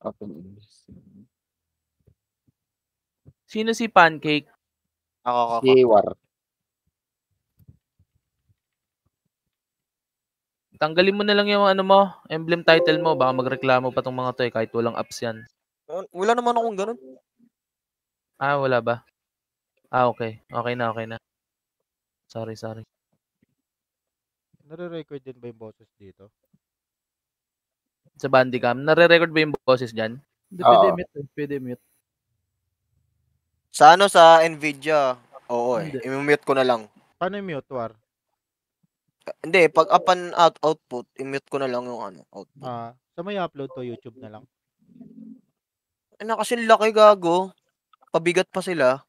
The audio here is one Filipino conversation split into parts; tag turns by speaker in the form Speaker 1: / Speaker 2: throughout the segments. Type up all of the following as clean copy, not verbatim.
Speaker 1: Open English.
Speaker 2: Sino si Pancake?
Speaker 3: Ako.
Speaker 1: Si War.
Speaker 2: Tanggalin mo na lang yung ano mo, emblem title mo. Baka magreklamo pa tong mga to kahit walang apps yan.
Speaker 3: Wala naman akong ganun.
Speaker 2: Wala ba? Okay. Okay na. Sorry.
Speaker 4: Nare-record din ba yung boses dito?
Speaker 2: Sa Bandicam. Nare-record ba yung boses dyan?
Speaker 5: Pwede mute.
Speaker 3: Sa Nvidia. Oo i-mute ko na lang.
Speaker 4: Paano yung mute, War?
Speaker 3: Hindi, pag up and output, i-mute ko na lang yung output.
Speaker 4: So may upload to YouTube na lang?
Speaker 3: Kasi laki gago. Pabigat pa sila.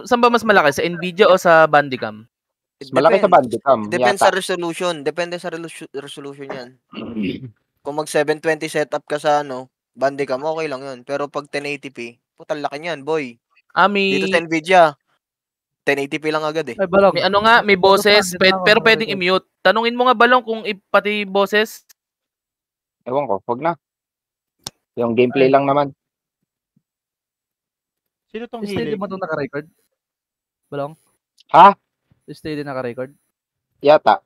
Speaker 2: Saan ba mas malaki? Sa Nvidia o sa Bandicam?
Speaker 1: Malaki sa Bandicam.
Speaker 3: Depende sa resolution. Depende sa resolution yan. Kung mag 720 setup ka sa Bandicam, okay lang yun. Pero pag 1080p, putang laki niyan, boy. Dito sa Nvidia, 1080p lang agad eh.
Speaker 5: Ay, Balong.
Speaker 2: May boses, pero pwedeng i-mute. Tanungin mo nga, Balong, kung pati boses.
Speaker 1: Ewan ko, wag na. Yung gameplay lang naman.
Speaker 4: Sino tong
Speaker 5: Steady
Speaker 4: hilig?
Speaker 5: mo itong naka-record? Balong?
Speaker 1: Ha?
Speaker 5: Steady naka-record?
Speaker 1: Yata.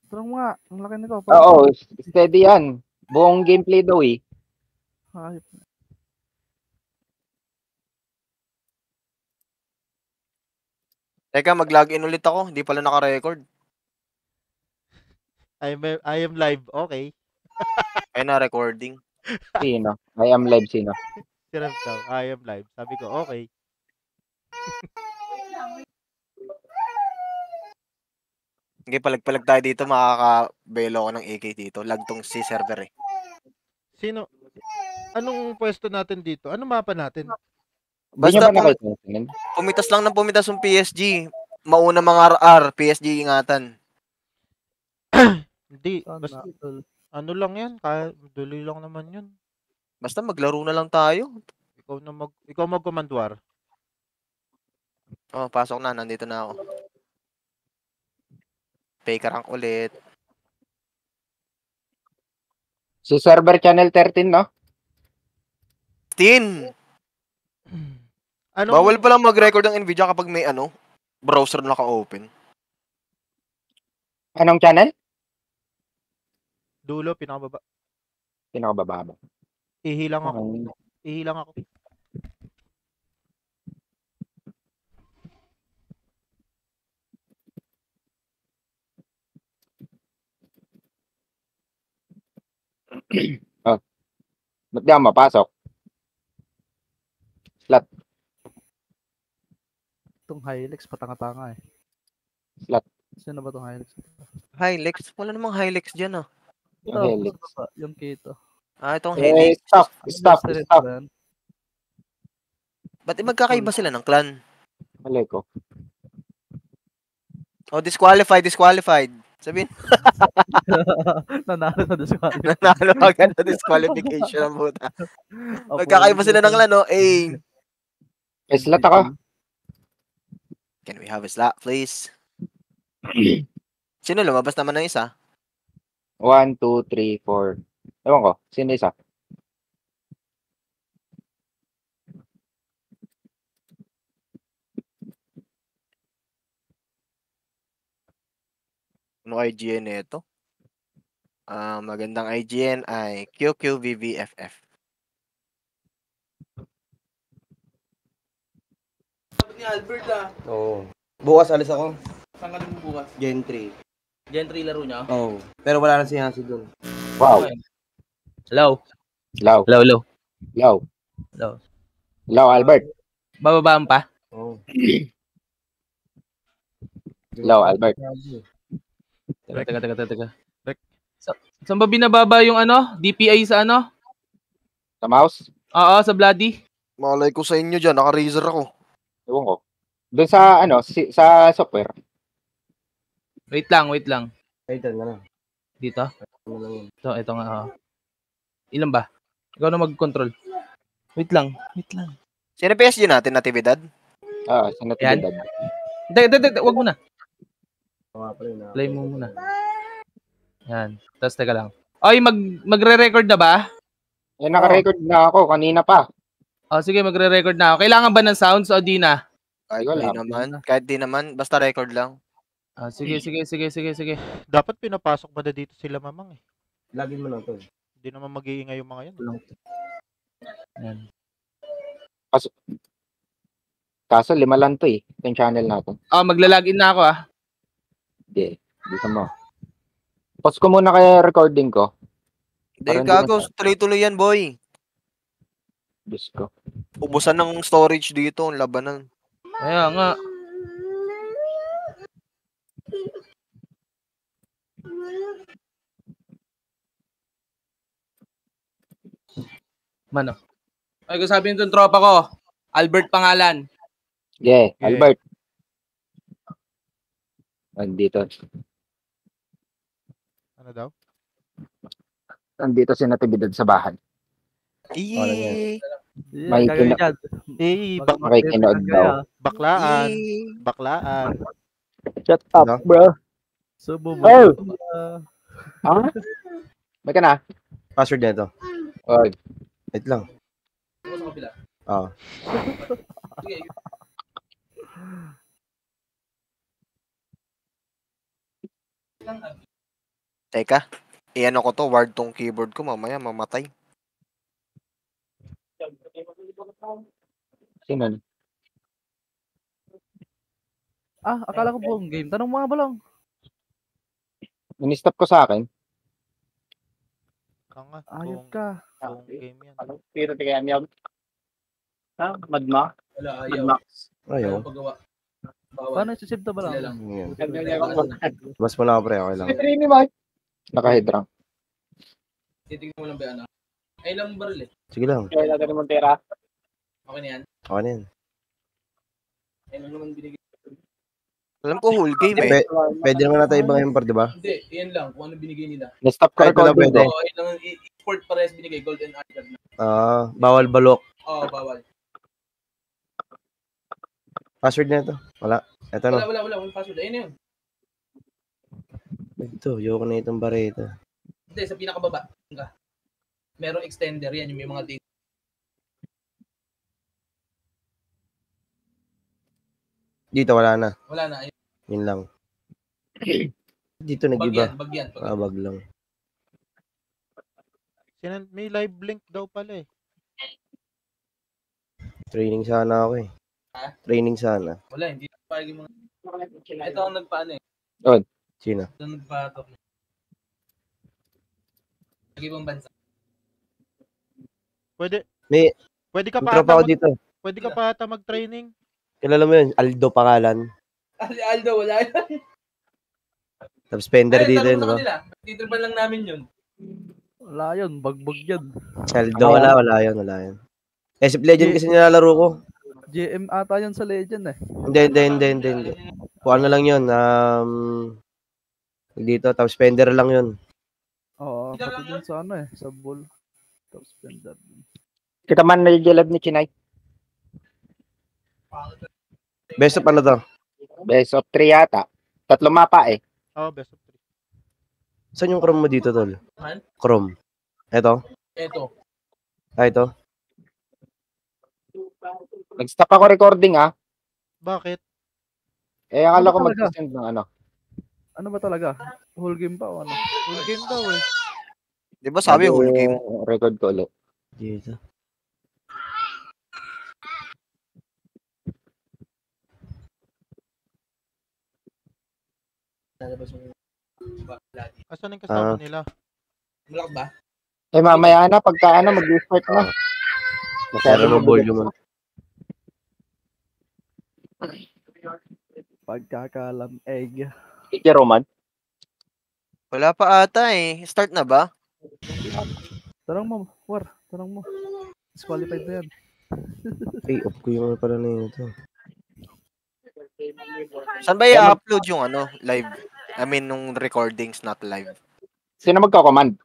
Speaker 5: Parang nga, ang laki nito.
Speaker 1: Oo, steady yan. Buong gameplay daw eh.
Speaker 5: Hayop.
Speaker 3: Teka, mag-login ulit ako. Hindi pala naka-record.
Speaker 4: I am live. Okay.
Speaker 3: Ay na, recording.
Speaker 1: Sino? I am live, sino?
Speaker 4: Si Rev daw. I am live. Sabi ko, okay.
Speaker 3: Sige, palag-palag tayo dito. Makakabelo ko ng AK dito. Lag tong si server eh.
Speaker 4: Sino? Anong pwesto natin dito? Anong mapa natin?
Speaker 3: Basta
Speaker 1: nakita.
Speaker 3: pumitas lang ng pumitas yung PSG. Mauna mga RR. PSG ingatan.
Speaker 4: Hindi. Basta, ano lang yan? Duli lang naman yun.
Speaker 3: Basta maglaro na lang tayo.
Speaker 4: Ikaw mag-command war.
Speaker 3: Oh, pasok na. Nandito na ako. Fake rank ulit.
Speaker 1: Si server channel 13, no?
Speaker 3: 10! Bawal pa lang mag-record ng Nvidia kapag may browser naka-open.
Speaker 1: Anong channel?
Speaker 4: Dulo, pinakababa.
Speaker 1: Pinakababa ba?
Speaker 4: Ihilang ako.
Speaker 1: Ba't di ako mapasok? Slot.
Speaker 5: Itong Hilux, patanga-tanga eh.
Speaker 1: Slot.
Speaker 5: Sino ba itong Hilux?
Speaker 3: Hilux? Wala namang Hilux dyan
Speaker 5: Hilux. Yung Kito.
Speaker 3: Itong Hilux.
Speaker 1: Stop.
Speaker 3: Ba't magkakaiba sila ng clan?
Speaker 1: Mali ko.
Speaker 3: Oh, disqualified. Sabihin.
Speaker 5: Nanalo na disqualification.
Speaker 3: Nanalo agad na disqualification ang puta. Magkakaiba sila ng lano.
Speaker 1: Slot ako.
Speaker 3: Can we have a slot, please? Sino lumabas naman ng isa?
Speaker 1: 1, 2, 3, 4. Ewan ko. Sino isa?
Speaker 3: Ano IGN nito? Magandang IGN ay QQBBFF. Sabi ni Albert
Speaker 6: Oo. Bukas alis ako.
Speaker 2: Saan ka naman bukas?
Speaker 6: Gen 3.
Speaker 2: Gen 3 laro niya?
Speaker 6: Oo. Pero wala na si Yancy dun.
Speaker 1: Wow.
Speaker 2: Hello,
Speaker 1: Albert.
Speaker 2: Bababaan pa?
Speaker 6: Oo.
Speaker 1: Hello, Albert.
Speaker 2: Teka. Saan ba binababa yung DPI sa
Speaker 1: Sa mouse?
Speaker 2: Oo, sa Bloody.
Speaker 3: Malay ko sa inyo dyan. Naka-razer ako.
Speaker 1: Ewan ko. Doon sa sa software.
Speaker 2: Wait lang.
Speaker 6: Title na lang.
Speaker 2: Dito? Ito nga. Ilan ba? Ikaw na mag-control. Wait lang.
Speaker 3: Sino PSG natin, Natividad?
Speaker 1: Sa Natividad.
Speaker 2: Wag mo na.
Speaker 6: Oo nga pala yun.
Speaker 2: Play mo muna. Yan. Tapos teka lang. Oy, magre-record na ba?
Speaker 1: Eh, naka-record na ako. Kanina pa.
Speaker 2: Sige, magre-record na ako. Kailangan ba ng sounds o di na?
Speaker 3: Kahit
Speaker 1: Wala.
Speaker 3: di naman. Kahit di naman. Basta record lang.
Speaker 2: Sige.
Speaker 4: Dapat pinapasok ba na dito sila mamang eh.
Speaker 6: Lagin mo lang to.
Speaker 4: Hindi naman mag-iingay yung mga yan.
Speaker 2: Yan.
Speaker 1: Kaso 5 lang to eh. Yung channel natin.
Speaker 2: Magla-login na ako
Speaker 1: Hindi. Dito mo. Pause ko muna kaya recording ko.
Speaker 3: Hindi,
Speaker 1: Parang di
Speaker 3: gago. Tuloy-tuloy yan, boy.
Speaker 1: Diyos ko.
Speaker 3: Ubusan ng storage dito. Ang labanan.
Speaker 2: Kaya nga. Mano. Ay, sabihin itong tropa ko. Albert pangalan.
Speaker 1: Yeah,
Speaker 4: Yeah.
Speaker 1: Albert. Nandito.
Speaker 4: Ano daw?
Speaker 1: Nandito si Natividad sa bahay.
Speaker 3: Eee.
Speaker 1: May
Speaker 5: Gagawin dyan.
Speaker 1: Makikinood daw.
Speaker 4: Baklaan.
Speaker 3: Eee.
Speaker 4: Baklaan.
Speaker 1: Shut up,
Speaker 6: No?
Speaker 1: bro.
Speaker 5: Subo mo.
Speaker 1: Oh! Ha? May ka na?
Speaker 6: Password nito.
Speaker 1: Oy.
Speaker 6: Wait lang.
Speaker 2: Sa kabila.
Speaker 6: Oo.
Speaker 2: Sige.
Speaker 3: Teka. Iyan ko to. Ward tong keyboard ko. Mamaya mamatay.
Speaker 1: Sino?
Speaker 5: Akala ko buong game. Tanong mo nga ba lang?
Speaker 1: In-stop ko sa akin.
Speaker 4: Kanga.
Speaker 5: Ayop ka.
Speaker 4: Buong game yan.
Speaker 1: Pero tingnan niya. Ha? Madma?
Speaker 2: Wala,
Speaker 1: Madma.
Speaker 6: Ayaw.
Speaker 2: Paggawa. Bawal.
Speaker 5: Paano isisave na ba
Speaker 2: Sila
Speaker 5: lang?
Speaker 2: lang.
Speaker 6: Yan. Mas mo na ako pre. Okay lang.
Speaker 1: Trini, Mike. Nakahidrang.
Speaker 2: Titignan mo lang ba ano? Ay lang baril eh.
Speaker 6: Sige lang.
Speaker 1: Kaya natin ni Montera.
Speaker 2: Okay na yan.
Speaker 6: Okay na yan.
Speaker 2: Ay lang naman binigay.
Speaker 3: Alam ko whole game eh.
Speaker 6: Pwede naman natin ibang yung part, di ba?
Speaker 2: Hindi, yan lang. Kung ano binigay nila.
Speaker 1: Na-stop ko
Speaker 6: Kahit wala
Speaker 1: recording
Speaker 6: pwede.
Speaker 1: ko.
Speaker 2: Ay lang, i-sport parehas binigay. Gold and iron lang.
Speaker 6: Bawal balok.
Speaker 2: Bawal.
Speaker 6: Password nito. Wala. Ito no.
Speaker 2: Wala. Walang password. Ayun na yun.
Speaker 6: Ito, ayoko na itong bareta.
Speaker 2: Hindi, sa pinakababa. Merong extender yan. Yung may mga data.
Speaker 6: Dito wala na.
Speaker 2: Wala na. Ayun.
Speaker 6: Yun lang. Dito nag-iba.
Speaker 2: Bagyan.
Speaker 6: Bag lang.
Speaker 4: May live link daw pala eh.
Speaker 6: Training sana ako eh.
Speaker 2: Ha?
Speaker 6: Training sana.
Speaker 2: Wala, hindi nagpapayag yung mga... Ito ang nagpaano eh.
Speaker 6: Sino?
Speaker 2: Ito ang nagpatok. Nag-ibang bansa.
Speaker 4: Pwede ka
Speaker 6: May
Speaker 4: pa
Speaker 6: tropa ako dito.
Speaker 4: pwede ka pa ata mag-training.
Speaker 6: Kilala mo yun? Aldo pangalan.
Speaker 2: Aldo, wala yan.
Speaker 6: Tapos spender dito yun,
Speaker 2: sa
Speaker 6: diba?
Speaker 2: kanila. Titripan lang namin yun.
Speaker 5: Wala yun. Bagbag yan.
Speaker 6: Aldo, wala yun. SF Legend kasi nilalaro ko.
Speaker 5: JM ata yan sa Legend eh.
Speaker 6: Hindi. Kung ano lang yun, dito, tapos spender lang yun.
Speaker 5: Oo, pati din sa ano eh. Sa bull. Top spender.
Speaker 1: Kita man nagigilab ni Chinay.
Speaker 6: Best of ano to?
Speaker 1: Best of 3 yata. 3 mapa eh.
Speaker 4: Best of 3.
Speaker 6: Saan yung Chrome mo dito, tol?
Speaker 2: Man?
Speaker 6: Chrome. Eto?
Speaker 2: Eto.
Speaker 6: Ito?
Speaker 1: Nag-stop ako recording ah.
Speaker 4: Bakit?
Speaker 1: Eh, akala ko
Speaker 5: Ano talaga?
Speaker 1: mag-send ng ano.
Speaker 5: Ano ba talaga? Whole game pa o ano?
Speaker 4: Full game daw eh.
Speaker 3: Di ba sabi whole game?
Speaker 1: Record ko ulit.
Speaker 6: Dito.
Speaker 4: Asan yung kasama nila?
Speaker 2: Malak ba?
Speaker 1: Eh, mamaya na. Pagka ano, mag-start na.
Speaker 6: Masyado ng volume.
Speaker 5: Pagkakalam egg.
Speaker 1: Sige, Roman.
Speaker 3: Wala pa ata eh. Start na ba?
Speaker 5: Tanong mo, War. Tanong mo. Disqualified na yan.
Speaker 6: Ay, off ko yung pala na ito.
Speaker 3: Saan ba i-upload yung ano, live? I mean, nung recordings, not live.
Speaker 1: Sino magka-command?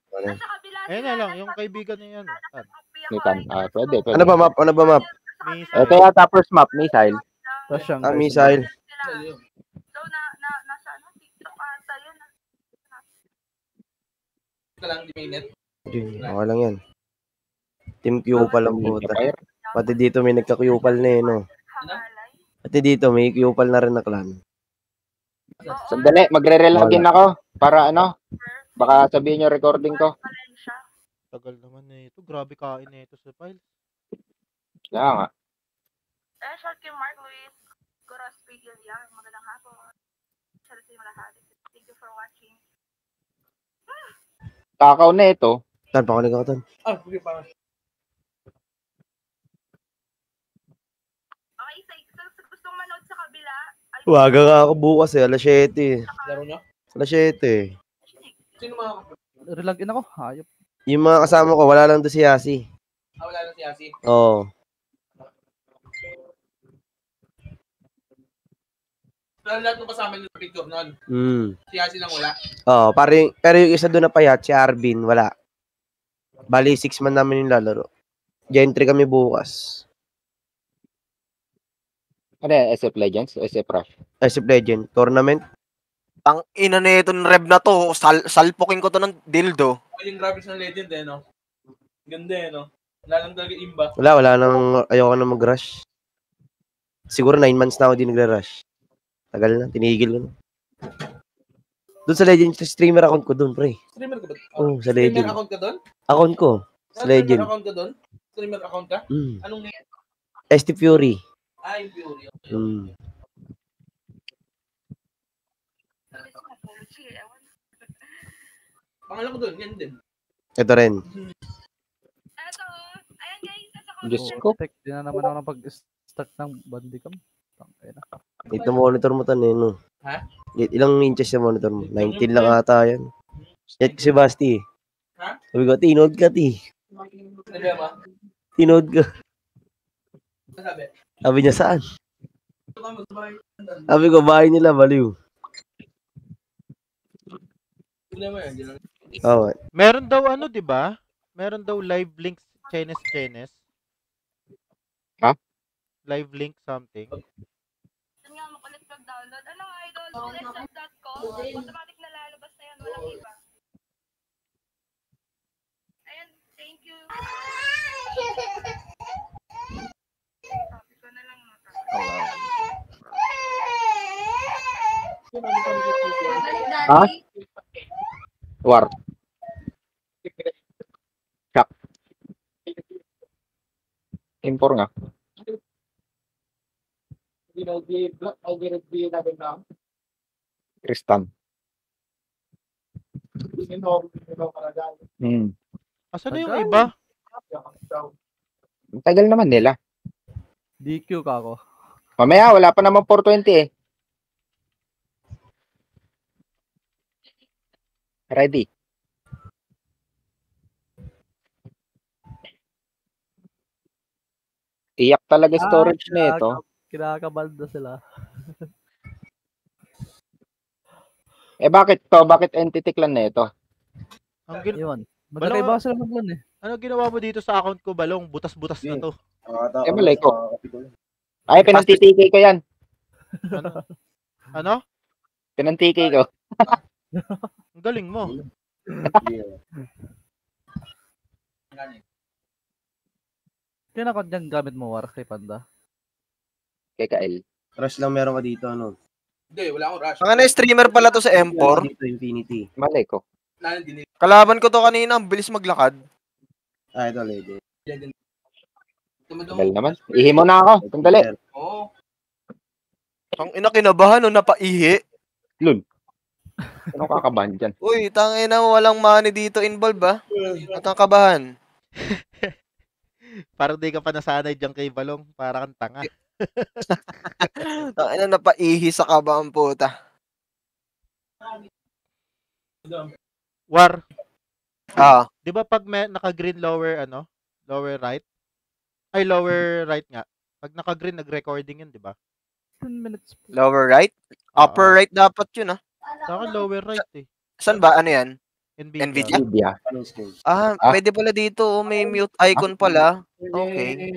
Speaker 4: Ayun na lang, yung kaibigan niya yan.
Speaker 1: Nitan. Pwede.
Speaker 6: Ano ba map?
Speaker 4: Missile.
Speaker 1: Ito yata first map, missile.
Speaker 5: Tapos siyang
Speaker 6: Missile.
Speaker 2: Ito lang, di minute.
Speaker 6: Yun, okay lang yan. Team Q pa lang po.
Speaker 1: Fire.
Speaker 6: Pati dito may nagka-Q-pal na no. Pati dito may Q-pal na rin na clan.
Speaker 1: Sandali, magre-relogin ako. Para ano, baka sabihin nyo recording ko.
Speaker 4: Tagal naman na ito. Grabe kain na ito sa file.
Speaker 1: Kaya nga.
Speaker 7: Shout kay Mark Luis Gorospe Gillian. Magandang hapon. Shout sa lahat. Thank you for watching.
Speaker 1: Takaw na ito.
Speaker 6: Tan, pakunig ako tan.
Speaker 2: Okay pa.
Speaker 7: Okay, sa gustong manood sa kabila.
Speaker 6: Waga nga ako bukas alas 7.
Speaker 2: Laro nyo?
Speaker 6: Alas 7.
Speaker 2: Sino mga...
Speaker 5: Relag in ako. Hayop.
Speaker 6: Yung mga kasama ko, wala lang doon si Yasi.
Speaker 2: wala lang si Asi.
Speaker 6: Oo.
Speaker 2: Pero lahat ng kasama nyo sa picture nun. Si Asi lang wala.
Speaker 6: Oo, pero yung isa doon na payat, si Arvin, wala. Bali, 6 man namin yung lalaro. Gentry kami bukas.
Speaker 1: Ano yan? SF Legends? SF Rush?
Speaker 6: SF Legend, tournament.
Speaker 3: Ang ina na itong rev na to, salpokin ko to ng dildo.
Speaker 2: Yung graphics ng Legend eh, no? Ganda eh, no? Wala lang talaga imba.
Speaker 6: Wala nang, ayoko na mag-rush. Siguro 9 months na ako din nagre-rush. Tagal na, tinigil ko na. Doon sa Legend, sa streamer account ko doon, pre.
Speaker 2: Streamer ka ba?
Speaker 6: Oo, sa
Speaker 2: Streamer
Speaker 6: Legend.
Speaker 2: account ka doon?
Speaker 6: Account ko, sa Legend.
Speaker 2: Streamer account ka doon? Streamer account ka? Anong name?
Speaker 6: ST Fury.
Speaker 2: Yung Fury. Pangalan ko doon, yan din.
Speaker 6: Ito rin.
Speaker 7: Eto, ayan guys, nasa
Speaker 1: Diyos
Speaker 7: comment.
Speaker 1: ko.
Speaker 5: Tek, di na naman ako ng pag-start ng bandicam. Tangina.
Speaker 6: Ito monitor mo tan eh, no?
Speaker 2: Ha?
Speaker 6: Ilang inches yung monitor mo? 19 lang ata yan. Yan si Basti.
Speaker 2: Ha?
Speaker 6: Sabi ko, tinod ka, ti.
Speaker 2: Sabi ba?
Speaker 6: Tinod ka.
Speaker 2: Ano sabi?
Speaker 6: Sabi niya, saan?
Speaker 2: Ito ka magbahay.
Speaker 6: Sabi ko, bahay nila, baliw.
Speaker 2: Hindi mo yan, di lang.
Speaker 6: Oo.
Speaker 4: Meron daw ano, di ba? Meron daw live links Chinese.
Speaker 1: Ha?
Speaker 4: Live link something.
Speaker 7: Saan nga makulit mag-download? Ano nga, idol? Lesson.com. Automatic na lalabas na yan. Walang iba. Ayan, thank you. Sabi ko na lang mata.
Speaker 1: Ha? War. Shock. Impor nga. Kristan.
Speaker 4: Asan na yung iba?
Speaker 1: Ang tagal naman nila.
Speaker 5: DQ ka ako.
Speaker 1: Mamaya, wala pa naman 420 eh. Ready. Iyak talaga storage na ito.
Speaker 5: Kinakabalda sila.
Speaker 1: Eh bakit to? Bakit entity clan na ito?
Speaker 4: Ang
Speaker 5: Iwan. Magkakaiba sila maglan eh.
Speaker 4: ano ginawa mo dito sa account ko, Balong? Butas-butas na to.
Speaker 1: Eh malay ko. Ay, pinantitikay ko yan.
Speaker 4: Ano?
Speaker 1: Pinantikay ko.
Speaker 4: Ang galing mo.
Speaker 5: Kinakot niyang gamit mo, War, kay Panda.
Speaker 1: Kay Kael.
Speaker 6: Rush lang meron ka dito, ano?
Speaker 2: Hindi, wala akong rush.
Speaker 3: Ang ano, streamer pala to sa M4.
Speaker 6: Dito, Infinity.
Speaker 1: Malay ko.
Speaker 3: Kalaban ko to kanina, ang bilis maglakad.
Speaker 6: Ah, ito, Legend.
Speaker 1: Tagal naman. Ihi mo na ako. Sandali.
Speaker 2: Oo.
Speaker 3: Ang ina kinabahan, no, napaihi.
Speaker 1: Lun. Anong kakabahan dyan?
Speaker 3: Uy, tangina mo, walang money dito involved, ba? At ang kabahan.
Speaker 4: Parang di ka pa nasanay dyan kay Balong. Para kang tanga.
Speaker 3: Tangina, napaihi sa kabahan, puta.
Speaker 4: War,
Speaker 3: Ah,
Speaker 4: di ba pag may naka-green lower, lower right? Ay, lower right nga. Pag naka-green, nag-recording yun, di ba?
Speaker 5: 10 minutes.
Speaker 3: lower right? Upper right dapat yun, ah.
Speaker 4: Sa akin, lower right eh.
Speaker 3: Saan ba? Ano yan?
Speaker 4: Nvidia.
Speaker 3: Nvidia?
Speaker 1: Nvidia.
Speaker 3: Ah,
Speaker 1: Ah?
Speaker 3: pwede pala dito. Oh, may mute icon pala. Okay.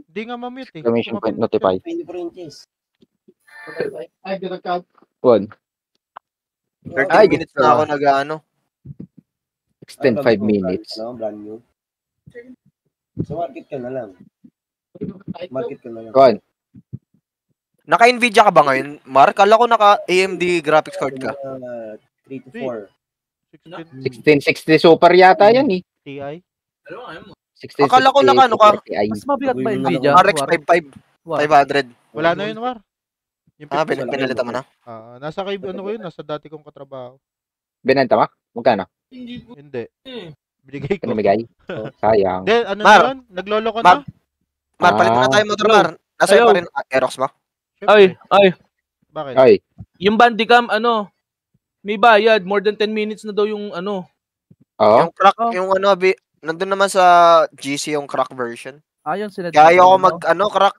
Speaker 4: Di nga ma-mute eh.
Speaker 1: Exclamation point notify.
Speaker 6: 24 inches.
Speaker 1: One.
Speaker 3: 30
Speaker 1: Ay,
Speaker 3: minutes
Speaker 1: gusto.
Speaker 3: na ako nag-ano.
Speaker 1: extend 5 minutes.
Speaker 6: Brand new. So, market ka na lang.
Speaker 1: Kon,
Speaker 3: Naka-Nvidia ka ba ngayon, Mark? Kala ko naka-AMD graphics card ka.
Speaker 6: 3 to 4.
Speaker 1: 1660 Super yata yan eh.
Speaker 4: TI.
Speaker 1: 1660
Speaker 3: Akala ko naka ano ka?
Speaker 1: Super TI.
Speaker 5: Mas mabigat ba Nvidia?
Speaker 3: RX 55 500.
Speaker 4: Wala na yun, War. Yung
Speaker 3: Pinalitan mo na?
Speaker 4: Nasa kay ano ko yun, nasa dati kong katrabaho.
Speaker 1: Binenta mo? Magkano?
Speaker 4: Hindi. Binigay ko.
Speaker 1: Pinamigay? Sayang.
Speaker 4: Hindi, ano
Speaker 3: Mar.
Speaker 4: na yun? Naglolo ko
Speaker 3: Mar.
Speaker 4: na.
Speaker 3: Mar, palit na tayo motor, Mar. Nasa
Speaker 2: Hello.
Speaker 3: pa rin Aerox ba?
Speaker 2: Ay,
Speaker 4: Bakit?
Speaker 1: Ay,
Speaker 2: yung Bandicam, may bayad. More than 10 minutes na daw yung
Speaker 1: oo.
Speaker 3: Yung crack, yung nandun naman sa GC yung crack version.
Speaker 5: Ayun, sinad.
Speaker 3: Kaya ayoko crack.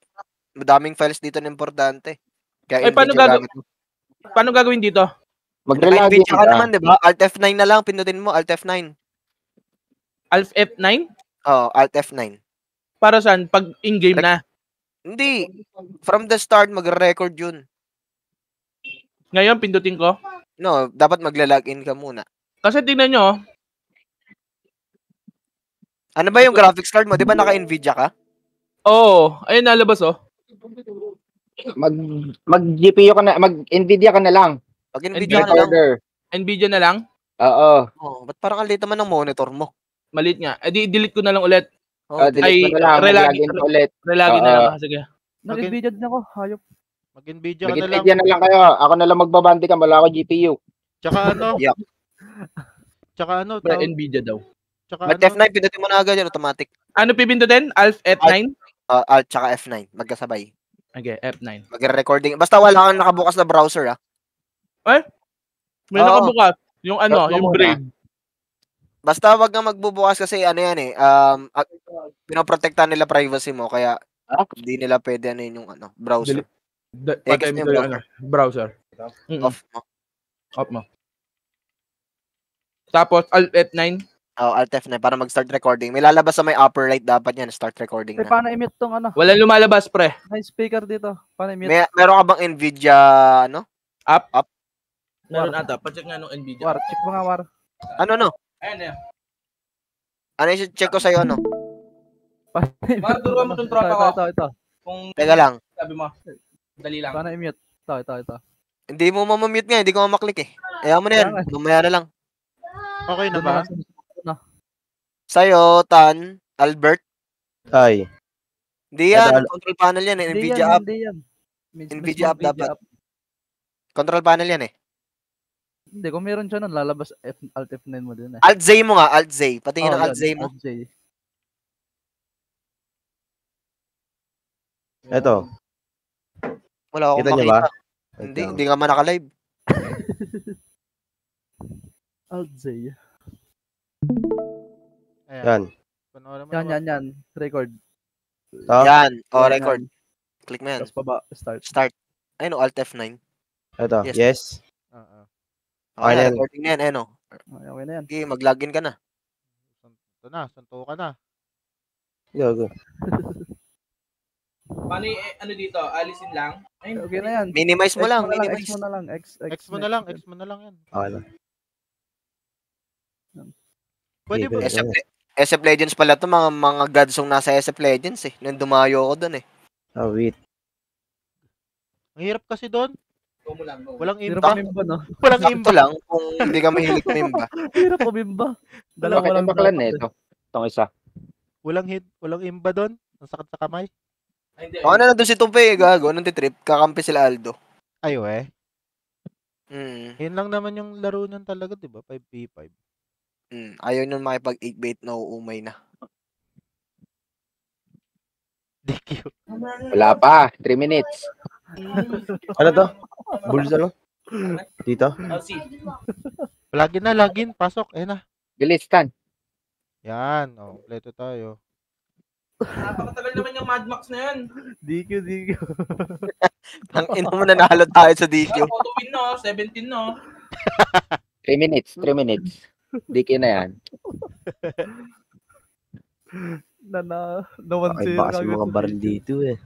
Speaker 3: Madaming files dito na importante. Kaya
Speaker 2: Ay, paano
Speaker 3: Nvidia gamit mo.
Speaker 2: Paano gagawin dito?
Speaker 1: Magre-login
Speaker 3: Nvidia ka naman, di ba? Alt F9 na lang, pindutin mo, Alt F9.
Speaker 2: Alf F9?
Speaker 3: Oo, Alt F9.
Speaker 2: Para saan? Pag in-game na.
Speaker 3: Hindi. From the start, magre-record yun.
Speaker 2: Ngayon, pindutin ko.
Speaker 3: No, dapat magla-login ka muna.
Speaker 2: Kasi tingnan nyo,
Speaker 3: Ano ba yung graphics card mo? Di ba naka-Nvidia ka?
Speaker 2: ayun nalabas
Speaker 1: Mag-GPU ka na, mag-Nvidia ka na lang.
Speaker 3: Pag Nvidia ka na lang.
Speaker 1: Recorder.
Speaker 2: Nvidia na lang.
Speaker 1: Oo.
Speaker 3: Oh, ba't parang ang liit naman ng monitor mo?
Speaker 2: Maliit nga. delete ko na lang ulit.
Speaker 3: Oh,
Speaker 1: Delete mo na lang. Mag-login ka ulit.
Speaker 2: Relagin na lang. Sige.
Speaker 5: Nag-Nvidia din ako. Hayop.
Speaker 4: Mag-Nvidia ka na lang.
Speaker 1: Mag-Nvidia na lang kayo. Ako na lang magbabandi ka. Wala ako GPU.
Speaker 4: Tsaka ano?
Speaker 3: Yuck.
Speaker 4: Tsaka ano?
Speaker 2: Para Nvidia daw.
Speaker 4: Tsaka
Speaker 3: Alt
Speaker 4: ano?
Speaker 3: F9, pindutin mo na agad yan, automatic.
Speaker 2: Ano pipindutin? Alf F9?
Speaker 3: Alt tsaka F9, magkasabay.
Speaker 2: Okay, F9.
Speaker 3: Magre-recording. Basta wala kang nakabukas na browser,
Speaker 2: May
Speaker 3: Oo.
Speaker 2: nakabukas. Yung
Speaker 1: Start mo
Speaker 2: yung
Speaker 1: muna.
Speaker 2: Brave.
Speaker 3: Basta wag kang magbubukas kasi pinoprotektahan nila privacy mo, kaya hindi nila pwede yung browser.
Speaker 2: Patay
Speaker 3: X
Speaker 2: mo
Speaker 3: na
Speaker 2: yung browser.
Speaker 3: Off mo.
Speaker 2: Off mo. Tapos, Alt F9.
Speaker 3: Alt F9 para mag-start recording. May lalabas sa may upper right dapat yan, start recording
Speaker 5: Eh,
Speaker 3: na.
Speaker 5: paano i-mute tong
Speaker 2: Walang lumalabas, pre.
Speaker 5: may speaker dito? Paano i-mute?
Speaker 3: Meron ka bang Nvidia,
Speaker 2: Meron ata. Pacheck nga nung Nvidia.
Speaker 5: War, check mo nga, War.
Speaker 3: Ano?
Speaker 2: Ayan.
Speaker 3: Ano yung check ko sa'yo,
Speaker 2: Turuan mo itong tropa ko.
Speaker 5: Ito.
Speaker 2: Kung
Speaker 3: Teka lang.
Speaker 2: sabi mo. Dali lang.
Speaker 5: Paano i-mute? Ito.
Speaker 3: Hindi mo mamamute nga, hindi ko mamaklik eh. Ayaw mo na yan,
Speaker 5: Kaya nga.
Speaker 3: mamaya na lang.
Speaker 4: Okay na
Speaker 5: Doon
Speaker 4: ba?
Speaker 5: na lang sa-
Speaker 3: Sa'yo, Tan, Albert,
Speaker 6: Ay.
Speaker 3: hindi yan,
Speaker 6: Ano?
Speaker 3: control panel yan eh,
Speaker 5: Hindi
Speaker 3: Nvidia
Speaker 5: yan,
Speaker 3: app.
Speaker 5: Hindi yan.
Speaker 3: Nvidia app dapat. Control panel yan eh.
Speaker 5: Hindi, kung meron siya nun, lalabas Alt F9 mo din eh.
Speaker 3: Alt-Z mo nga, Alt-Z. Patingin ng
Speaker 5: Oh,
Speaker 3: Alt-Z
Speaker 5: yun,
Speaker 3: mo.
Speaker 5: Alt-Z.
Speaker 6: Eto.
Speaker 3: Wala akong
Speaker 6: Kita niyo ba?
Speaker 3: makita. Hindi nga man naka-live.
Speaker 5: Alt-Z.
Speaker 4: Ayan.
Speaker 6: Yan.
Speaker 4: Panoorin mo
Speaker 5: Yan,
Speaker 4: naman.
Speaker 5: yan. Record.
Speaker 6: Ito.
Speaker 3: Yan,
Speaker 5: Yan,
Speaker 3: record.
Speaker 5: yan.
Speaker 3: Click mo yan.
Speaker 5: Tapos baba, start.
Speaker 3: Start. Ayun, Alt F9.
Speaker 6: Ito.
Speaker 3: Yes.
Speaker 6: Yes.
Speaker 4: Oo.
Speaker 3: Okay,
Speaker 6: Final.
Speaker 3: recording na yan, ayun o.
Speaker 5: Okay na yan.
Speaker 3: Okay, mag-login ka na.
Speaker 4: Ito na, sunto ka na.
Speaker 6: Go.
Speaker 2: Paano dito? Alisin lang? Ay,
Speaker 5: Okay na yan.
Speaker 3: Minimize mo lang,
Speaker 5: X
Speaker 3: minimize.
Speaker 5: mo na lang. X
Speaker 4: X mo na lang yan.
Speaker 6: Okay na.
Speaker 4: Pwede ba?
Speaker 6: Sige.
Speaker 3: SF Legends pala to, mga godsong nasa SF Legends eh. Nung dumayo ko dun eh.
Speaker 6: Oh, wait.
Speaker 4: Ang hirap kasi doon.
Speaker 2: go mo lang. Go.
Speaker 4: Walang
Speaker 5: Hirap
Speaker 4: imba.
Speaker 5: umimba, no?
Speaker 4: Walang
Speaker 3: Sakto
Speaker 4: imba.
Speaker 3: lang kung hindi ka mahilig umimba.
Speaker 5: Hirap umimba.
Speaker 1: Bakit ang baklan na ito? Itong isa.
Speaker 4: Walang imba doon. Ang sakit sa kamay.
Speaker 2: Ay, hindi.
Speaker 3: O, nandun si Tumpe eh, gago. Nung titrip, kakampi sila Aldo.
Speaker 4: Ayo eh.
Speaker 3: Mm.
Speaker 4: Yun lang naman yung laro nun talaga, di ba? 5v5.
Speaker 3: Ayaw nyo makipag 8-bait na uumay na.
Speaker 4: DQ.
Speaker 1: Wala pa. 3 minutes.
Speaker 6: Ano to? Bulls ano? Dito?
Speaker 2: LC.
Speaker 4: Login. Pasok. Ayan na.
Speaker 1: Bilis, Tan.
Speaker 4: Yan. O, kompleto tayo.
Speaker 2: Napakatagal naman yung Mad Max na yan.
Speaker 5: DQ.
Speaker 3: Ang ina mo nanalo tayo sa DQ.
Speaker 2: Auto win no, 17 no.
Speaker 1: 3 minutes. Diki na yan.
Speaker 5: Na
Speaker 6: Okay,
Speaker 5: 1-0.
Speaker 6: baka mga baril dito eh.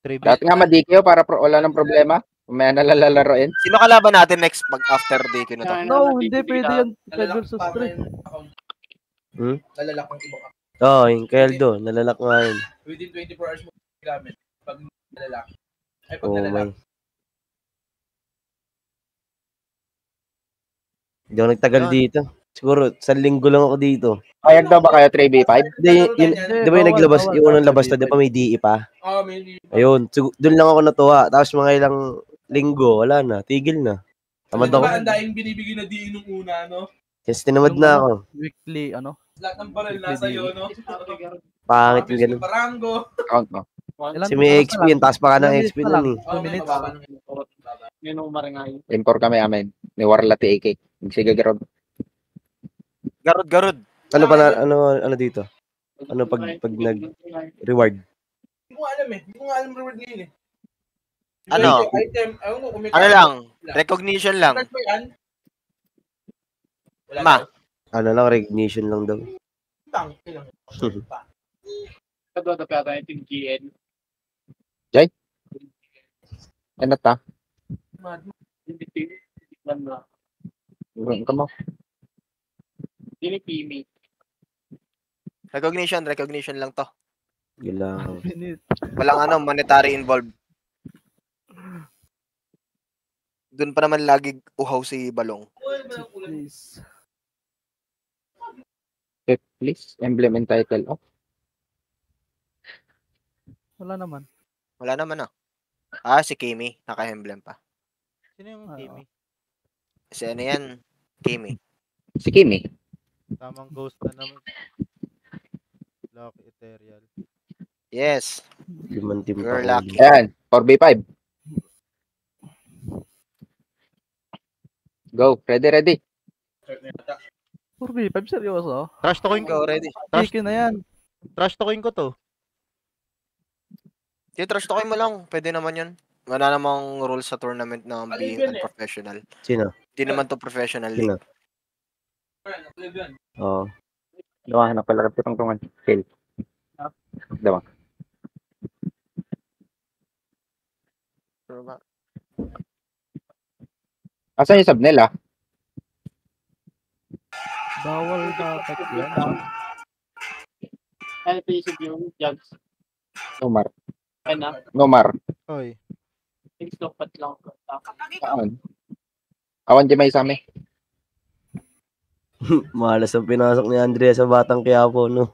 Speaker 4: 3v.
Speaker 1: Dati nga madikyo para wala ng problema. May nalalalaroin.
Speaker 3: Sino kalaban natin next pag after DQ na to?
Speaker 5: No, hindi pwede yan. 5 versus 3.
Speaker 2: Nalalak ng ibang account.
Speaker 6: Oo, yung kay Aldo, nalalak nga yun.
Speaker 2: Within 24 hours mo gamit. Pag nalalak. Ay, pag
Speaker 6: Oo,
Speaker 2: nalalak.
Speaker 6: man. Hindi ako nagtagal
Speaker 3: Yun.
Speaker 6: dito. Siguro, 1 linggo lang ako dito.
Speaker 1: Payag daw ba kayo 3v5?
Speaker 6: Hindi, yun, di ba yung naglabas, yung unang labas na, di ba may DE pa?
Speaker 2: May
Speaker 6: Ayun, doon lang ako natuwa. Tapos mga ilang linggo, wala na, tigil na. Tamad ako.
Speaker 2: Ang daing binibigay na diin nung una, no?
Speaker 6: Yes, tinamad na ako.
Speaker 5: Weekly, ano?
Speaker 2: Lahat ng baril nasa iyo, no?
Speaker 6: Pangit yung ganun.
Speaker 2: Barango.
Speaker 1: Account mo.
Speaker 6: Kasi may XP, yung taas pa ka ng
Speaker 5: Ilang
Speaker 6: XP
Speaker 5: minutes na
Speaker 6: nun eh.
Speaker 5: lang? 2 minutes.
Speaker 1: Import kami amin. Ni Warlati AK. Sige, Garod.
Speaker 3: Garod.
Speaker 6: Ano pa na, ano dito? Ano pag nag-reward?
Speaker 2: Hindi ko alam eh. Hindi ko nga alam reward ngayon eh.
Speaker 3: Ano?
Speaker 2: Item, ayaw ko kung may
Speaker 3: Ano lang, recognition lang.
Speaker 2: Start mo yan? Wala
Speaker 3: Ma.
Speaker 2: daw.
Speaker 6: Ano lang, recognition lang daw.
Speaker 2: Tang, ilang.
Speaker 1: Ano ta?
Speaker 2: Mad.
Speaker 1: Ka mo.
Speaker 3: Recognition lang to.
Speaker 6: Gila.
Speaker 3: Walang monetary involved. Doon pa naman lagi uhaw si Balong.
Speaker 5: Please.
Speaker 1: Please, emblem and title. Oh,
Speaker 5: Wala naman.
Speaker 3: Wala naman si Kimi. Naka-emblem pa.
Speaker 4: Sino yung
Speaker 5: Ah.
Speaker 4: Kimi?
Speaker 3: Si ano yan? Kimi.
Speaker 1: si Kimi.
Speaker 4: Tamang ghost na naman. Lucky Ethereal.
Speaker 3: Yes.
Speaker 6: Limang team
Speaker 3: You're
Speaker 6: pa
Speaker 3: lucky.
Speaker 1: Ayan, 4v5. Go, ready.
Speaker 5: 4v5, seryoso?
Speaker 4: Trash talking
Speaker 3: Go, ready.
Speaker 4: Trash,
Speaker 5: Chicken na yan.
Speaker 4: trash talking ko to.
Speaker 3: Yung trash talking mo lang. Pwede naman yun. Wala namang rules sa tournament na being unprofessional.
Speaker 6: Sino?
Speaker 3: Hindi naman to professional
Speaker 6: Sino?
Speaker 3: league.
Speaker 6: Oo.
Speaker 1: Dawa, napalagap ko tungtungan. Kill. Dawa. Asan yung sub nila?
Speaker 5: Bawal dapat yan.
Speaker 1: Nomar. Nomar.
Speaker 4: Oy.
Speaker 1: Awan di may sa amin.
Speaker 6: Malas ang pinasok ni Andrea sa Batang Quiapo, no?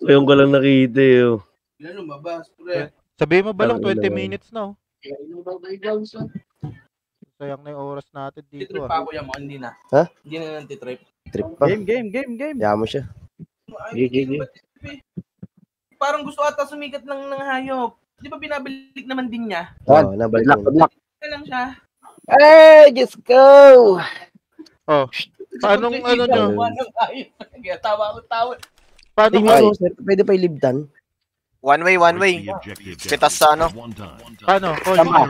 Speaker 6: Ngayon ko lang nakita eh. Oh.
Speaker 2: Ilan lumabas, pre?
Speaker 4: Sabihin mo Balong,
Speaker 6: Tangina
Speaker 4: 20
Speaker 6: naman.
Speaker 4: minutes na oh. Sayang na yung oras natin dito
Speaker 2: Titrip
Speaker 4: ah.
Speaker 2: pa ako yan, hindi na.
Speaker 6: Ha?
Speaker 2: Hindi na nantitrip.
Speaker 6: Trip pa.
Speaker 5: Game.
Speaker 6: Kaya mo siya.
Speaker 1: GG.
Speaker 2: Parang gusto ata sumikat lang ng hayop. Di ba binabalik naman din niya?
Speaker 6: Oo, nabalik
Speaker 1: Good
Speaker 6: mo.
Speaker 1: luck.
Speaker 2: Kaya lang siya.
Speaker 1: Hey, just go!
Speaker 4: Oh. Paano ano nyo?
Speaker 2: Ng hayop. Kaya tawa ko tawa.
Speaker 4: Paano
Speaker 6: Ay,
Speaker 4: ko?
Speaker 6: mo, sir, pwede pa ilibdan?
Speaker 3: One way. Pitas sa ano?
Speaker 4: Paano? Call.
Speaker 1: Tama.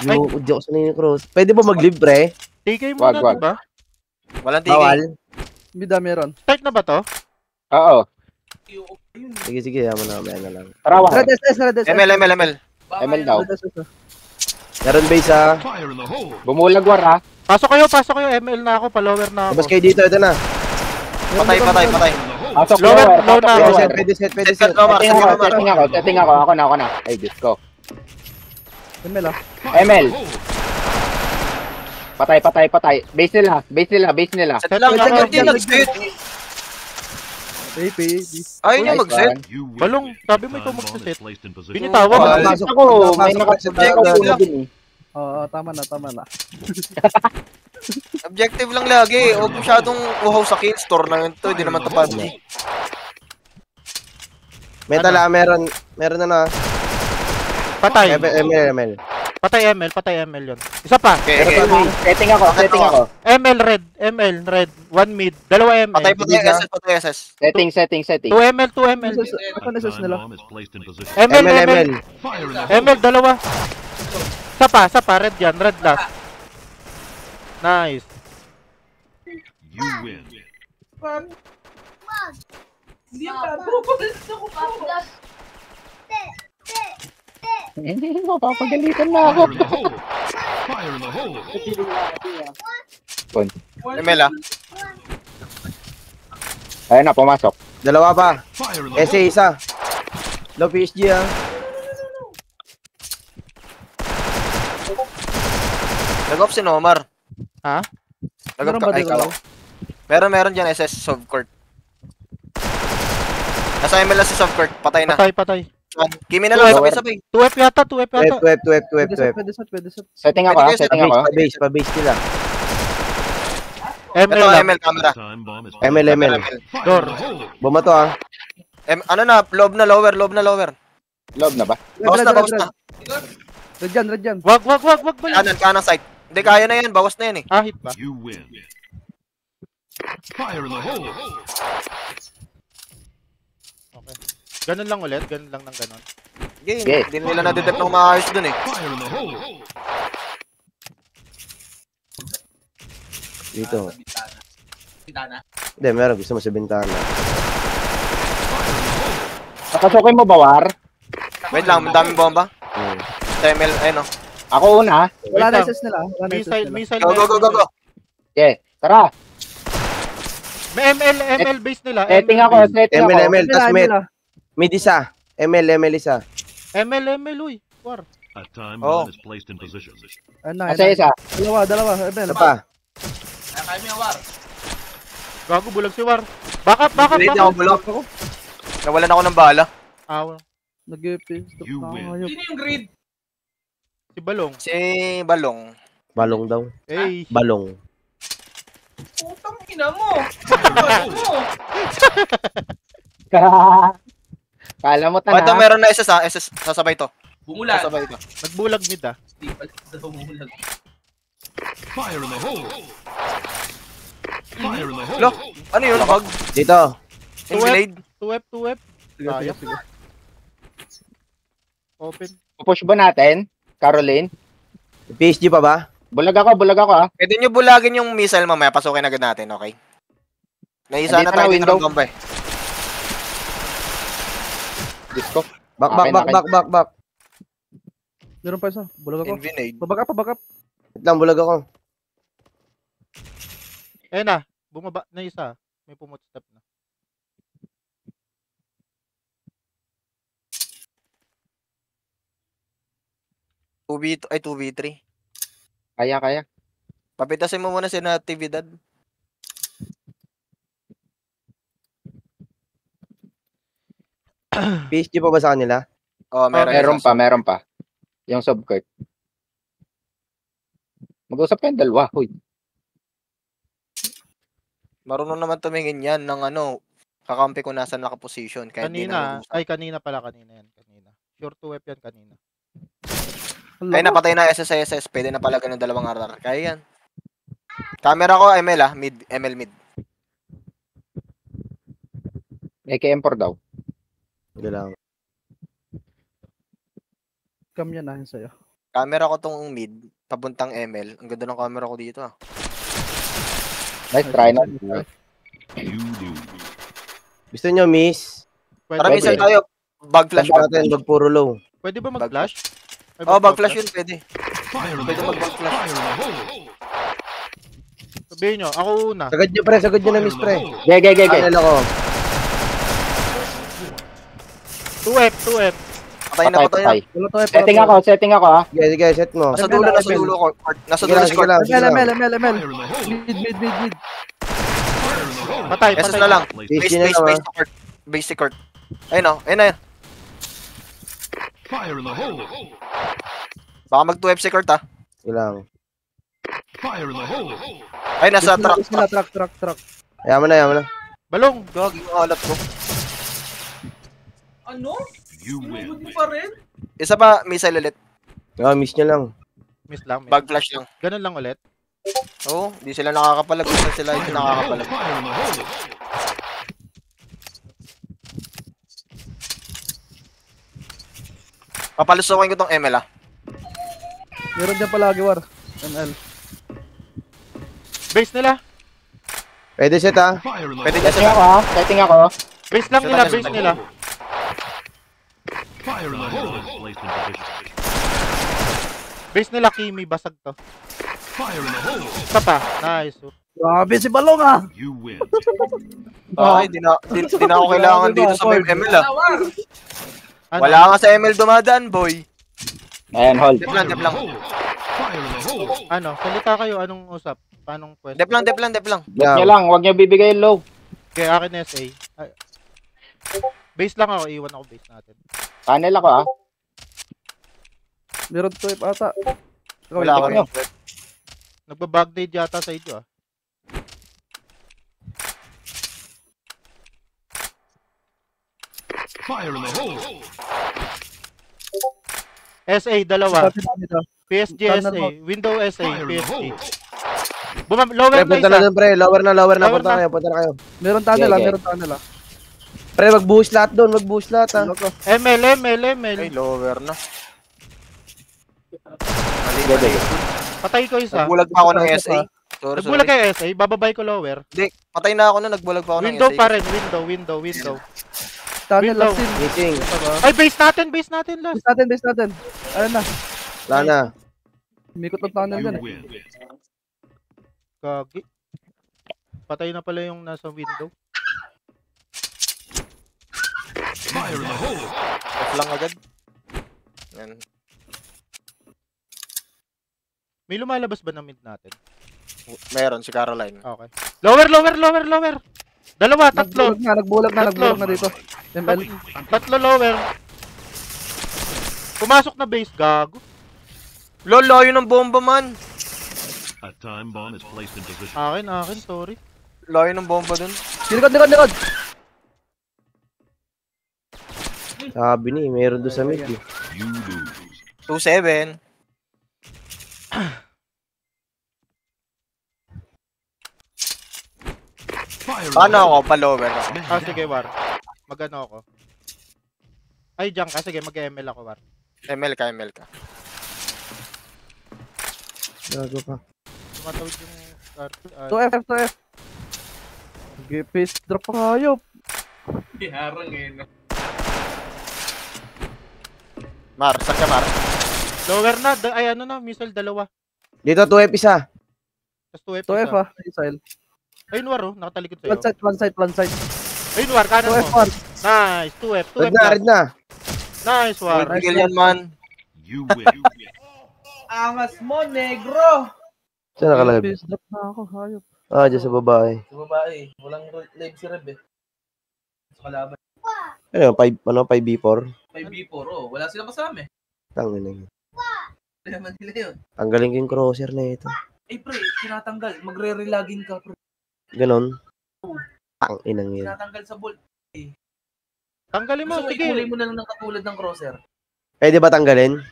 Speaker 6: Yung hindi ako sanay ng cross. Pwede ba maglibre?
Speaker 4: TK muna,
Speaker 1: Wag.
Speaker 4: diba?
Speaker 3: Walang tigil.
Speaker 6: Bawal?
Speaker 5: Mida meron.
Speaker 4: Start na ba to?
Speaker 1: Oo.
Speaker 6: Sige, yaman na, may ano lang.
Speaker 1: Tarawa.
Speaker 5: Red SS.
Speaker 3: ML.
Speaker 1: ML daw.
Speaker 5: Red SS.
Speaker 6: Meron base ha?
Speaker 1: Bumulag war ha.
Speaker 4: Pasok kayo. ML na ako, pa-lower na ako.
Speaker 6: Labas kayo dito, ito na.
Speaker 3: Patay.
Speaker 1: Pasok
Speaker 4: Lower,
Speaker 1: lower.
Speaker 4: low na
Speaker 1: Pasok
Speaker 4: ako.
Speaker 1: lower.
Speaker 6: Pwede set.
Speaker 3: Set Omar.
Speaker 1: Setting ako. Ako na. Ay, Diyos ko.
Speaker 5: ML ah.
Speaker 1: ML. Patay. Base nila.
Speaker 3: Set lang. Hindi nag-set.
Speaker 5: AP.
Speaker 3: Ayaw niya mag-set.
Speaker 4: Balong, sabi mo ikaw magsiset.
Speaker 1: Wala.
Speaker 4: Binitawag.
Speaker 6: Pasok.
Speaker 1: Ako, may nakapagay ako
Speaker 3: Pasok.
Speaker 1: una din eh.
Speaker 5: Oo, tama na.
Speaker 3: Objective lang lagi. Huwag masyadong uhaw sa kill. Store na yun to. Hindi naman to PUBG.
Speaker 6: Metal ha, meron na.
Speaker 4: Patay.
Speaker 6: ML.
Speaker 4: Patay ML yun. Isa pa.
Speaker 3: Okay.
Speaker 1: Setting ako.
Speaker 4: ML red. 1 mid. Dalawa ML.
Speaker 3: Patay SS.
Speaker 1: Setting.
Speaker 4: 2 ML.
Speaker 5: Ano SS nila?
Speaker 4: ML. ML, dalawa. Isa pa. Red yan. Red last. Nice.
Speaker 2: Hindi pa. Gusto ko pa.
Speaker 1: Mapapagalitan na ako.
Speaker 3: ML ah.
Speaker 1: Ayun na, pumasok.
Speaker 6: Dalawa pa. SA isa. Low PSG ah.
Speaker 3: Nag-off si Nomar.
Speaker 4: Ha?
Speaker 3: Nag-off
Speaker 5: Meron ba
Speaker 3: ka. Ay,
Speaker 5: dalawa?
Speaker 3: Meron dyan SS Softcourt. Nasa ML na si Softcourt. Patay na.
Speaker 4: Patay.
Speaker 3: Kimi na lang, sabay-sabay.
Speaker 4: 2F yata.
Speaker 5: Pwede set, pwede set.
Speaker 1: Setting ako,
Speaker 3: Pwede kayo
Speaker 1: setting ako.
Speaker 6: Pa-base nila.
Speaker 3: Ito,
Speaker 4: ML.
Speaker 3: ML camera.
Speaker 6: ML.
Speaker 4: Door.
Speaker 6: Bumato ah.
Speaker 3: Ano na, lob na lower.
Speaker 1: Loob na ba?
Speaker 3: Bawas na.
Speaker 5: Red dyan.
Speaker 4: Wag balik.
Speaker 3: Kanang side. Hindi, kaya na yan. Bawas na yan eh.
Speaker 4: Ah, hit ba?
Speaker 8: You win. Fire in the hole.
Speaker 4: Okay. Ganun lang ulit, ganun lang ng ganun.
Speaker 3: Game. Hindi nila na-detect ng maayos dun eh.
Speaker 8: Fire in the hole.
Speaker 6: Dito. Hindi, meron. Gusto mo sa bintana.
Speaker 1: Nakasukin mo ba, War?
Speaker 3: Wait lang, daming bomba. Sa ML, ayun oh.
Speaker 1: Ako una.
Speaker 5: Wala na
Speaker 4: lang.
Speaker 5: SS nila.
Speaker 4: Missile.
Speaker 3: Go.
Speaker 1: Okay, tara.
Speaker 4: May ML base nila.
Speaker 1: Setting ako.
Speaker 6: ML, tas mid isa. ML isa.
Speaker 4: ML, uy. War.
Speaker 8: A time
Speaker 3: Oh.
Speaker 8: bomb is placed in position.
Speaker 1: Kasi isa.
Speaker 5: Dalawa. ML.
Speaker 6: Isa pa.
Speaker 4: Gago, bulag si War. Back up.
Speaker 3: Grenade ako, bulok. Nawalan ako ng bala.
Speaker 4: Ah,
Speaker 5: Nag-pistop
Speaker 8: You
Speaker 5: na
Speaker 8: win.
Speaker 5: kayo.
Speaker 4: si Balong.
Speaker 3: Si Balong.
Speaker 6: Balong daw.
Speaker 4: Hey.
Speaker 6: Balong.
Speaker 1: Kala mo
Speaker 3: Ito,
Speaker 1: na.
Speaker 3: meron na SS ha. SS, sasabay to. Sasabay to.
Speaker 4: Nagbulag mid ah.
Speaker 8: Fire in the hole. Fire in the hole.
Speaker 3: Lo, ano yun? Bug?
Speaker 6: Dito.
Speaker 3: Invade?
Speaker 4: 2F.
Speaker 5: Sige.
Speaker 4: Open.
Speaker 1: Push ba natin? Caroline?
Speaker 6: PSG pa ba?
Speaker 1: Bulag ako ah.
Speaker 3: Pwede nyo bulagin yung missile mamaya. Pasukin agad natin, okay? Naisa na
Speaker 1: Andito
Speaker 3: tayo
Speaker 1: na,
Speaker 3: dito
Speaker 1: window.
Speaker 3: ng bomba eh.
Speaker 1: Disco.
Speaker 6: Back.
Speaker 5: Meron pa isa. Bulag ako.
Speaker 3: Invade.
Speaker 5: Pabak up.
Speaker 6: Wait lang, bulag ako.
Speaker 4: Eh na. Bumaba na isa. May pumot step na.
Speaker 3: Ay, 2v3.
Speaker 1: Kaya.
Speaker 3: Papitasin mo muna si Natividad.
Speaker 6: PSG pa ba sa kanila?
Speaker 3: Oh,
Speaker 1: Meron pa. Yung subcourt. Mag-usap kayong dalawa. Huy.
Speaker 3: Marunong naman tumingin yan ng kakampi ko nasa nakaposition. Kaya
Speaker 4: Kanina pala yan. Sure 2F yan kanina.
Speaker 3: Ay, napatay na SSS. Pwede na pala ganun dalawang RR. Kaya yan. Camera ko, ML ah. ML mid.
Speaker 1: AKM4 daw.
Speaker 6: Hindi lang.
Speaker 5: Cam yan na yun sa'yo.
Speaker 3: Camera ko tong mid. Papuntang ML. Ang ganda ng camera ko dito ah.
Speaker 1: Nice try na.
Speaker 8: You lose.
Speaker 6: Gusto nyo, miss?
Speaker 3: Tara,
Speaker 6: Pwede.
Speaker 3: missile tayo. Bug flash.
Speaker 6: Flash natin, wag puro low.
Speaker 4: Pwede ba mag-flash?
Speaker 3: Oh, bug flash yun. Pwede.
Speaker 8: Fire in the
Speaker 3: Pwede
Speaker 8: hole.
Speaker 3: mag-bug flash.
Speaker 8: Fire in the hole.
Speaker 4: Sabihin nyo, ako una.
Speaker 6: Sagad nyo na, miss pre.
Speaker 1: Gay.
Speaker 6: Ano ko?
Speaker 4: 2F.
Speaker 3: Patay na.
Speaker 5: Wala to.
Speaker 1: Setting ako ah.
Speaker 6: Sige, set mo.
Speaker 3: Nasa dulo ko. Nasa
Speaker 6: Sige
Speaker 3: dulo
Speaker 6: lang,
Speaker 3: si
Speaker 6: sige
Speaker 3: Court.
Speaker 6: lang, sige lang.
Speaker 5: ML.
Speaker 8: Fire in the hole.
Speaker 5: Mid.
Speaker 8: Fire in the hole.
Speaker 4: Patay.
Speaker 3: SS na lang.
Speaker 6: PSG na lang,
Speaker 3: Base to Court. Base to Court. Ayun o. Ayun na yan.
Speaker 8: Fire in the hole.
Speaker 3: Baka mag-2F si Court ah.
Speaker 6: Sige lang.
Speaker 8: Fire in the hole.
Speaker 3: Ay, nasa truck.
Speaker 5: Truck.
Speaker 6: Yaman na.
Speaker 4: Balong.
Speaker 3: Gagi yung alat ko.
Speaker 8: You win.
Speaker 3: Isa pa, missile ulit.
Speaker 6: Miss nyo lang.
Speaker 4: Miss lang.
Speaker 3: Bug flash lang.
Speaker 4: Ganun lang ulit.
Speaker 3: Oo, di sila nakakapalag. Gusto sila yung nakakapalag.
Speaker 8: Fire in the hole.
Speaker 3: Papalusokin ko tong ML ah.
Speaker 5: Meron dyan palagi, War. ML.
Speaker 4: Base nila.
Speaker 6: Pwede set ha.
Speaker 8: Fire in the
Speaker 3: Pwede
Speaker 8: hole.
Speaker 3: dyan
Speaker 1: Setting ako
Speaker 3: sila.
Speaker 1: ah. Setting ako.
Speaker 4: Base lang nila. Base nila.
Speaker 8: Fire in the hole. Placed in position.
Speaker 4: Base nila, Kimi. Basag to.
Speaker 8: Fire in the hole.
Speaker 4: Isa pa. Nice.
Speaker 5: Grabe si Balong ah.
Speaker 8: You win.
Speaker 3: Ay, di na ako kailangan dito sa ML ah.
Speaker 4: Ano?
Speaker 3: Wala nga sa ML dumadaan, boy.
Speaker 1: Ayan, hold.
Speaker 3: Dep lang,
Speaker 8: Fire in
Speaker 3: dep
Speaker 8: the
Speaker 3: lang.
Speaker 8: hole. Fire in the hole.
Speaker 4: Ano? Salita kayo. Anong usap? Anong question?
Speaker 3: Dep lang, dep lang, dep lang.
Speaker 1: Dep nyo lang, huwag nyo bibigay yung low.
Speaker 4: Okay, akin SA. Ay. Base lang ako. Iwan ako base natin.
Speaker 1: Panel ako ah.
Speaker 5: Meron 12 ata. Ikaw,
Speaker 3: Wala ako
Speaker 5: ikaw.
Speaker 3: rin.
Speaker 4: Nagba-backdate yata sa inyo ah.
Speaker 8: Fire in the hole.
Speaker 4: SA, dalawa.
Speaker 5: Dami, dami, dami.
Speaker 4: PSG
Speaker 5: Tunnel
Speaker 4: SA.
Speaker 5: mo.
Speaker 4: Window SA.
Speaker 8: Fire in the
Speaker 4: PSG.
Speaker 8: hole.
Speaker 4: Lower
Speaker 6: Pre,
Speaker 4: na
Speaker 6: punta na
Speaker 4: isa.
Speaker 6: dun, pre. Lower na.
Speaker 4: Lower
Speaker 6: Punta
Speaker 4: na.
Speaker 6: na kayo, punta na kayo.
Speaker 5: Meron tunnel ah,
Speaker 1: Okay.
Speaker 5: meron tunnel ah.
Speaker 6: Pre, mag-boost lahat doon, mag-boost lahat ha.
Speaker 5: Loko.
Speaker 4: ML.
Speaker 3: Ay, lower na.
Speaker 1: Gede.
Speaker 4: Patay ko isa.
Speaker 3: Nagbulag pa ako ng
Speaker 5: Isa pa.
Speaker 3: SA. Sorry,
Speaker 4: Nagbulag
Speaker 3: sorry.
Speaker 4: kayo SA. Bababay ko lower.
Speaker 3: Hindi, patay na ako na nagbulag pa ako ng
Speaker 4: Window
Speaker 3: SA.
Speaker 4: pa rin. Window.
Speaker 5: Tunnel
Speaker 4: Window.
Speaker 5: last scene.
Speaker 6: Meeting.
Speaker 5: Ito ba?
Speaker 4: Ay, base natin last.
Speaker 5: Base natin. Ayun na.
Speaker 6: Wala na.
Speaker 5: Umikot ang tunnel
Speaker 8: You
Speaker 5: yan eh.
Speaker 8: win.
Speaker 4: Kagi. Patay na pala yung nasa window.
Speaker 8: Fire in the hole.
Speaker 3: Off lang agad. Yan.
Speaker 4: May lumalabas ba na mid natin?
Speaker 3: Meron si Caroline.
Speaker 4: Okay. Lower. Dalawa, tatlo.
Speaker 5: Nagbulag na dito. ML.
Speaker 4: Tatlo lower. Pumasok na base, gago.
Speaker 3: Lol, layo ng bomba man.
Speaker 8: A time bomb is placed in position.
Speaker 4: Akin, sorry.
Speaker 3: Layo ng bomba dun.
Speaker 5: Likod.
Speaker 6: Sabi ni, meron doon sa mid eh.
Speaker 8: You lose.
Speaker 3: 2-7.
Speaker 8: Fire in the
Speaker 3: Paano
Speaker 8: hole.
Speaker 3: ako? Pa-lower ako.
Speaker 4: Ah, sige, War. Magano ako. Ay, diyan ka. Sige, mag-ML ako, War.
Speaker 3: ML ka.
Speaker 6: Gago pa.
Speaker 4: Tumatawid yung...
Speaker 5: 2F. Face drop pa kayo.
Speaker 3: Mar, saan ka, Mar?
Speaker 4: Lower na. Ay, ano na. Missile, dalawa.
Speaker 6: Dito, 2F isa.
Speaker 4: Tapos 2F
Speaker 5: 2F
Speaker 4: isa.
Speaker 5: ah. Missile.
Speaker 4: Ayun, War, oh. Nakatalikod sa'yo.
Speaker 5: One side.
Speaker 4: Ayun, War. Kanan
Speaker 5: 2F
Speaker 4: mo.
Speaker 5: 1.
Speaker 4: Nice. 2F. 2F
Speaker 6: Red na.
Speaker 4: Nice, War.
Speaker 3: Full kill yan, man.
Speaker 8: You win.
Speaker 2: Angas mo, negro!
Speaker 6: Saan nakalagay?
Speaker 5: Face drop na ako. Hayop.
Speaker 6: Ah, dyan sa babae.
Speaker 2: Sa babae, walang live si Reb eh. Sa kalaban.
Speaker 6: Ano yun, 5B4?
Speaker 2: 5v4, oh. Wala silang kasama eh.
Speaker 6: Tangin na yun.
Speaker 2: Kaya naman nila yun.
Speaker 6: Tanggalin ko yung crosshair na ito.
Speaker 2: Eh pre, tinatanggal. Magre-relagin ka pre.
Speaker 6: Ganon. Tanginang yun.
Speaker 2: Tinatanggal sa bolt.
Speaker 4: Tanggalin mo.
Speaker 2: Gusto mo
Speaker 4: Sige.
Speaker 2: ikulay mo na lang ng katulad ng crosshair.
Speaker 6: Pwede ba tanggalin?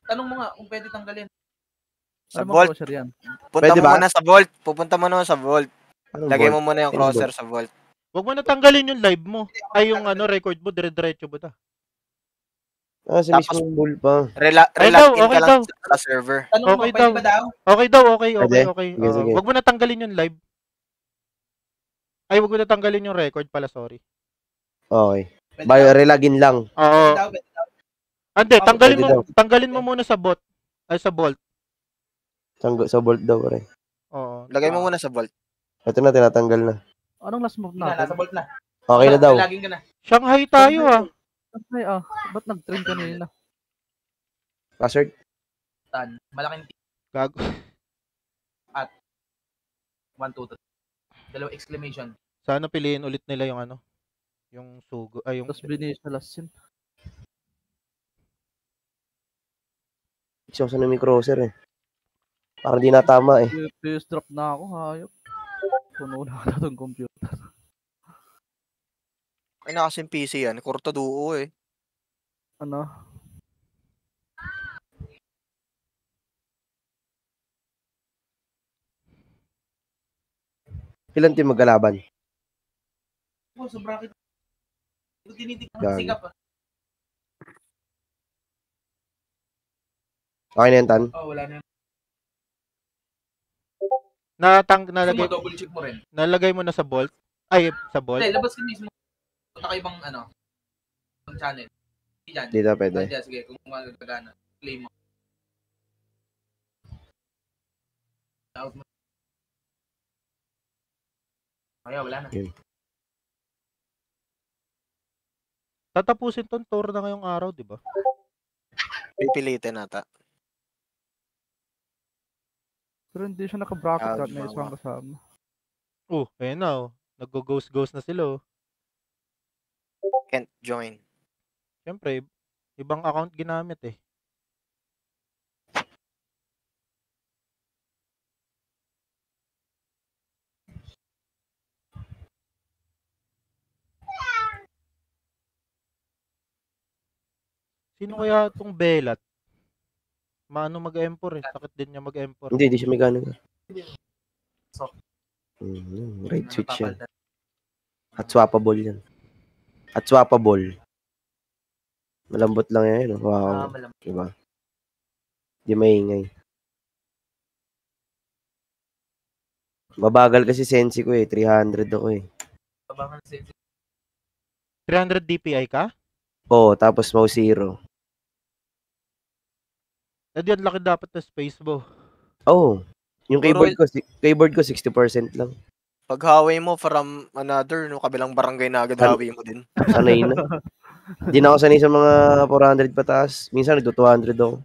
Speaker 2: Tanong mo nga kung pwede tanggalin.
Speaker 3: Sa
Speaker 5: Ano
Speaker 3: vault.
Speaker 5: mo crosser yan?
Speaker 3: Punta
Speaker 6: Pwede
Speaker 3: mo
Speaker 6: ba?
Speaker 3: muna sa vault. Pupunta mo naman sa vault.
Speaker 6: Anong
Speaker 3: Lagay
Speaker 6: bolt?
Speaker 3: mo muna yung
Speaker 6: Anong
Speaker 3: crosser sa vault.
Speaker 4: Huwag mo na tanggalin yung live mo. Ay, yung ano, record mo. Dire-diretso mo ta.
Speaker 6: Ah, sa
Speaker 3: Tapos-
Speaker 6: mismong bull pa.
Speaker 4: Okay
Speaker 3: Relog
Speaker 4: daw,
Speaker 3: in
Speaker 4: okay
Speaker 3: ka lang sa server.
Speaker 2: Tanong
Speaker 4: Okay
Speaker 2: mo, pwede
Speaker 4: daw.
Speaker 2: ba daw?
Speaker 4: Okay daw, okay.
Speaker 6: Pwede? Sige,
Speaker 4: Oo.
Speaker 6: sige.
Speaker 4: Huwag mo na tanggalin yung live. Ay, huwag mo na tanggalin yung record pala, sorry.
Speaker 6: Okay.
Speaker 2: Pwede
Speaker 6: Bayo,
Speaker 2: daw.
Speaker 6: relagin lang.
Speaker 4: Oo.
Speaker 2: Pwede daw.
Speaker 4: Ande, tanggalin
Speaker 6: Pwede
Speaker 4: mo, tanggalin mo muna sa bot. Ay, sa bolt.
Speaker 6: Sa bolt daw, pare.
Speaker 4: Oo.
Speaker 3: Lagay mo muna sa vault.
Speaker 6: Ito na, tinatanggal na.
Speaker 5: Anong last move
Speaker 2: Na, nasa
Speaker 5: natin?
Speaker 2: bolt na.
Speaker 6: Okay na daw.
Speaker 2: Relagin ka na.
Speaker 4: Shanghai tayo, ah.
Speaker 5: Ay ah. Ba't nag-trend kanina?
Speaker 6: Password?
Speaker 2: Tan. Malaking
Speaker 4: Gago.
Speaker 2: 1, 2, 3. Dalawang exclamation.
Speaker 4: Sana piliin ulit nila yung ano. Yung sugo. Ay, yung...
Speaker 5: Tapos binis na last scene.
Speaker 6: Gusto ko sa may crosser eh. Parang di natama eh.
Speaker 5: Face drop na ako. Hayop. Puno na ata itong computer.
Speaker 3: Ay, na kasing PC yan. Kurto duo eh.
Speaker 5: Ano?
Speaker 6: Ilan team magkalaban?
Speaker 2: Oh, sa bracket. Tinitignan
Speaker 6: Gago.
Speaker 2: ng sikap ah.
Speaker 6: Okay na yan, Tan?
Speaker 2: Oh, wala na yun.
Speaker 4: Nalagay,
Speaker 2: Double check mo rin.
Speaker 4: nalagay mo na sa bolt. Ay, sa bolt.
Speaker 2: Hindi, labas ka mismo. Punta ka ibang ano. Ibang channel. Diyan.
Speaker 6: Dito pwede.
Speaker 2: Diyan, sige. Kung magagana. Play mo. Kaya wala na.
Speaker 4: Tatapusin tong tour na ngayong araw, di ba?
Speaker 3: Pipilitin nata.
Speaker 5: Pero hindi siya naka-bracket
Speaker 3: Ah,
Speaker 5: kahit may isang kasama.
Speaker 4: Ayun na, oh. Nag-ghost na sila, oh.
Speaker 3: Can't join.
Speaker 4: Siyempre, ibang account ginamit, eh. Sino kaya itong Belat? Maano mag-empor, eh. Sakit din niya mag-empor.
Speaker 6: Hindi siya may gano'n.
Speaker 2: So,
Speaker 6: Right switch yan. At swappable yan. At swappable. Malambot lang yan. Wow. Diba? Di maingay. Mabagal kasi sensi ko eh. 300 ako eh.
Speaker 4: 300 DPI ka?
Speaker 6: Oo, tapos mouse 0.
Speaker 4: Yan, laki dapat na space mo.
Speaker 6: Oo. Yung
Speaker 3: Siguro-
Speaker 6: keyboard ko 60% lang.
Speaker 3: Pag haway mo from another, no, kabilang barangay na agad haway mo din.
Speaker 6: Sanay na. Hindi na ako sanay sa mga 400 pataas. Minsan nagdo 200 ako.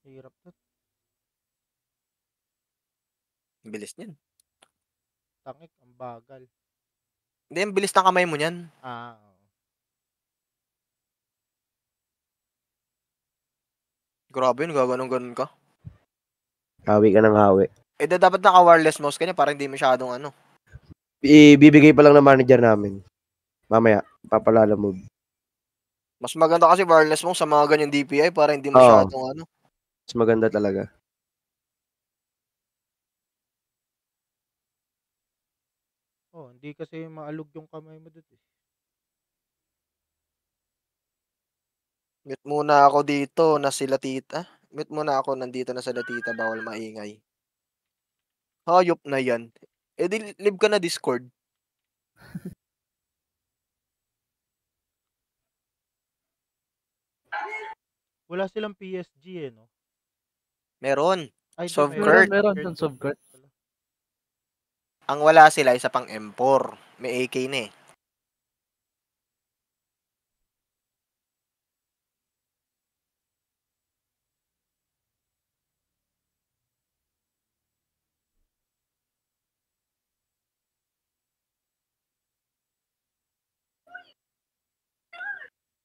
Speaker 4: Hirap na.
Speaker 3: Ang bilis niyan.
Speaker 4: Tangik, ang bagal.
Speaker 3: Hindi, ang bilis ng kamay mo niyan.
Speaker 4: Oo.
Speaker 3: Grabe yun, gaganon-ganon ka.
Speaker 6: Hawi ka ng hawi.
Speaker 3: Dapat naka-wireless mouse ka niya para hindi masyadong ano.
Speaker 6: Ibibigay pa lang ng manager namin. Mamaya, papalala mo.
Speaker 3: Mas maganda kasi wireless mouse sa mga ganyan DPI para hindi masyadong ano.
Speaker 6: Mas maganda talaga.
Speaker 4: Hindi kasi maalog yung kamay mo dito, eh.
Speaker 3: Mute muna ako dito na sila tita. Mute muna ako nandito na sila tita, bawal maingay. Hayop na yan. Di live ka na Discord.
Speaker 4: Wala silang PSG, eh, no?
Speaker 3: Meron.
Speaker 4: Ay, di,
Speaker 3: Soft
Speaker 4: meron.
Speaker 3: Kurt.
Speaker 5: Meron dun, Soft Kurt.
Speaker 3: Ang wala sila isa pang M4. May AK na eh.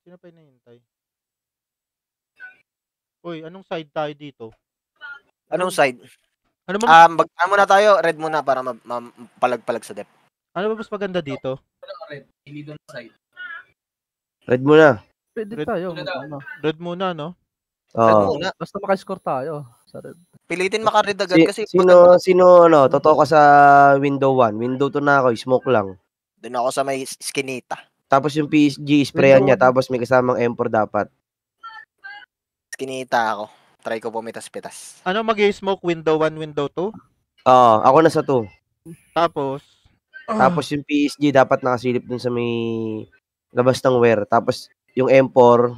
Speaker 4: Sino pa hinahintay? Uy, anong side tayo dito?
Speaker 3: Anong side?
Speaker 4: Ano ba,
Speaker 3: Ano muna tayo, red muna para palag-palag sa depth.
Speaker 4: ano ba mas maganda dito?
Speaker 6: Red mo na.
Speaker 5: Pwede
Speaker 4: Red-
Speaker 5: tayo.
Speaker 4: Red muna, no?
Speaker 3: Red
Speaker 6: Oo.
Speaker 3: muna.
Speaker 5: Basta maka-score tayo. Sa red.
Speaker 3: Pilitin makared agad kasi
Speaker 6: Sino, totoo ka sa window 1. Window 2 na ako, smoke lang.
Speaker 3: doon ako sa may skinita.
Speaker 6: Tapos yung PSG, sprayan
Speaker 5: Window
Speaker 6: niya.
Speaker 5: one.
Speaker 6: Tapos may kasamang M4 dapat.
Speaker 3: Skinita ako. Try ko pumitas-pitas.
Speaker 4: Ano mag-smoke? Window 1, window 2?
Speaker 6: Oo, ako nasa 2.
Speaker 4: Tapos,
Speaker 6: Tapos yung PSG dapat nakasilip dun sa may labas ng wear. Tapos yung M4,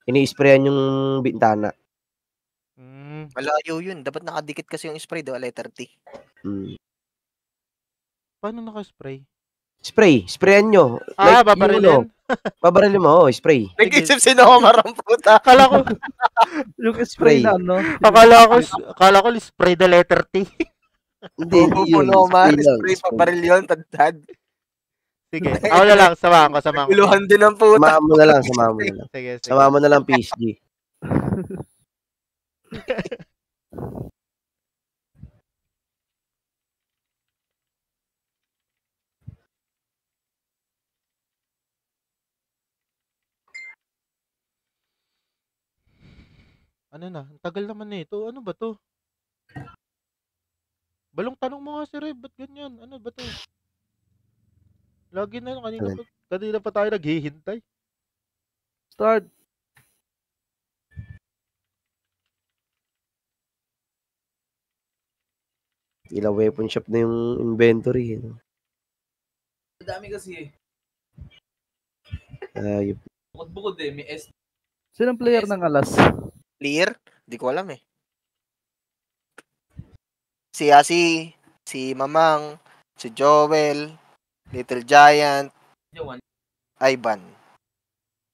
Speaker 6: ini-sprayan yung bintana.
Speaker 3: Malayo yun. Dapat nakadikit kasi yung spray, do letter T.
Speaker 4: paano naka-spray?
Speaker 6: Spray, sprayan nyo.
Speaker 4: Babarilin?
Speaker 6: Babarilin mo, spray.
Speaker 3: Nag-isip si Nomar ang puta.
Speaker 4: Akala ko,
Speaker 5: Yung spray na, no?
Speaker 4: akala ko spray the letter T.
Speaker 6: Hindi yun.
Speaker 3: Nomar,
Speaker 6: Spray lang,
Speaker 3: spray pa
Speaker 6: spray.
Speaker 3: baril yun, tad-tad.
Speaker 4: Sige, ako na lang, samahan ko.
Speaker 3: Iluhan din ang puta.
Speaker 6: Samahan mo na lang.
Speaker 4: Sige.
Speaker 6: Samahan mo na lang PSG.
Speaker 4: Ano na? Ang tagal naman nito. Ano ba to? Balong tanong mo nga si Rev, ba't ganyan? Ano ba to? Lagi na, kanina pa tayo naghihintay.
Speaker 5: Start.
Speaker 6: Ilang weapon shop na yung inventory.
Speaker 2: Dami kasi eh.
Speaker 6: Ayop.
Speaker 2: Bukod-bukod eh. May S.
Speaker 5: Sinong player ng alas?
Speaker 3: Clear? Di ko alam eh. Si Asi, si Mamang, si Joel, Little Giant,
Speaker 2: Jowan,
Speaker 3: Ivan.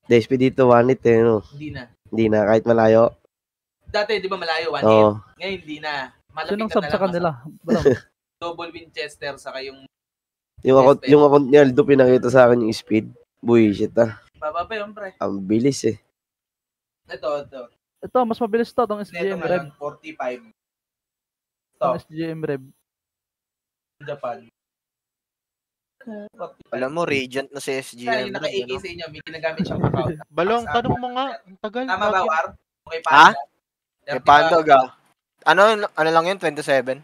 Speaker 6: DSP dito, 1 hit eh, no?
Speaker 2: hindi na.
Speaker 6: Hindi na, kahit malayo.
Speaker 2: Dati, di ba malayo, 1 hit?
Speaker 6: Oo.
Speaker 2: Ngayon, hindi na.
Speaker 5: Sinong
Speaker 2: Malapitan
Speaker 5: sub
Speaker 2: na
Speaker 5: sa
Speaker 2: lang.
Speaker 5: kanila? Balam.
Speaker 2: Double Winchester, saka yung
Speaker 6: Yung account ni Aldo, pinakita sa akin yung speed. Bullshit ah.
Speaker 2: baba pa yun, pre.
Speaker 6: Ang bilis eh.
Speaker 2: Ito.
Speaker 5: Ito, mas mabilis to, itong
Speaker 2: Ito
Speaker 5: SGM
Speaker 2: ngayon,
Speaker 5: Rev.
Speaker 2: 45.
Speaker 5: Itong SGM Rev.
Speaker 2: Japan.
Speaker 3: Alam mo, Radiant na si
Speaker 2: Kaya
Speaker 3: SGM.
Speaker 2: yung naka-AK sa inyo, may ginagamit siyang account.
Speaker 4: Balong, tanong mo nga. Ang tagal.
Speaker 2: Tama ba,
Speaker 4: bakit?
Speaker 2: War? Okay,
Speaker 3: Ha?
Speaker 2: Panda.
Speaker 3: May Pandog ah. Ano lang yun? 27?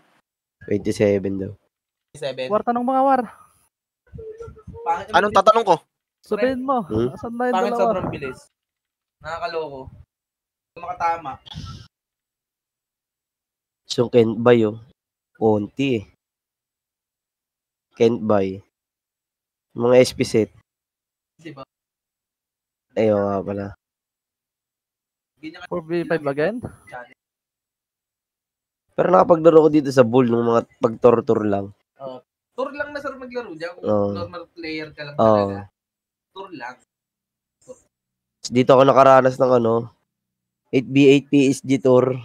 Speaker 6: 27 daw.
Speaker 2: 37.
Speaker 5: War, tanong mga war.
Speaker 2: Pangit yung
Speaker 3: Anong
Speaker 2: bilis.
Speaker 3: tatanong ko?
Speaker 5: Sabihin mo.
Speaker 6: Hmm?
Speaker 5: Asan na yung
Speaker 2: Pangit
Speaker 5: dalawa?
Speaker 2: sobrang bilis. Nakakaloko. Kung makatama.
Speaker 6: So, can't buy oh. Konti eh. Can't buy. Mga SP set.
Speaker 2: Di ba?
Speaker 6: Ayaw nga pala.
Speaker 2: Ganyan
Speaker 5: 4v5 again?
Speaker 6: Pero nakapaglaro ko dito sa bull ng mga pag-tour lang.
Speaker 2: Tour lang na sir maglaro dyan. Kung
Speaker 6: Oo.
Speaker 2: normal player ka lang
Speaker 6: Oo.
Speaker 2: talaga. Tour lang.
Speaker 6: Dito ako nakaranas ng 8v8 PSG tour.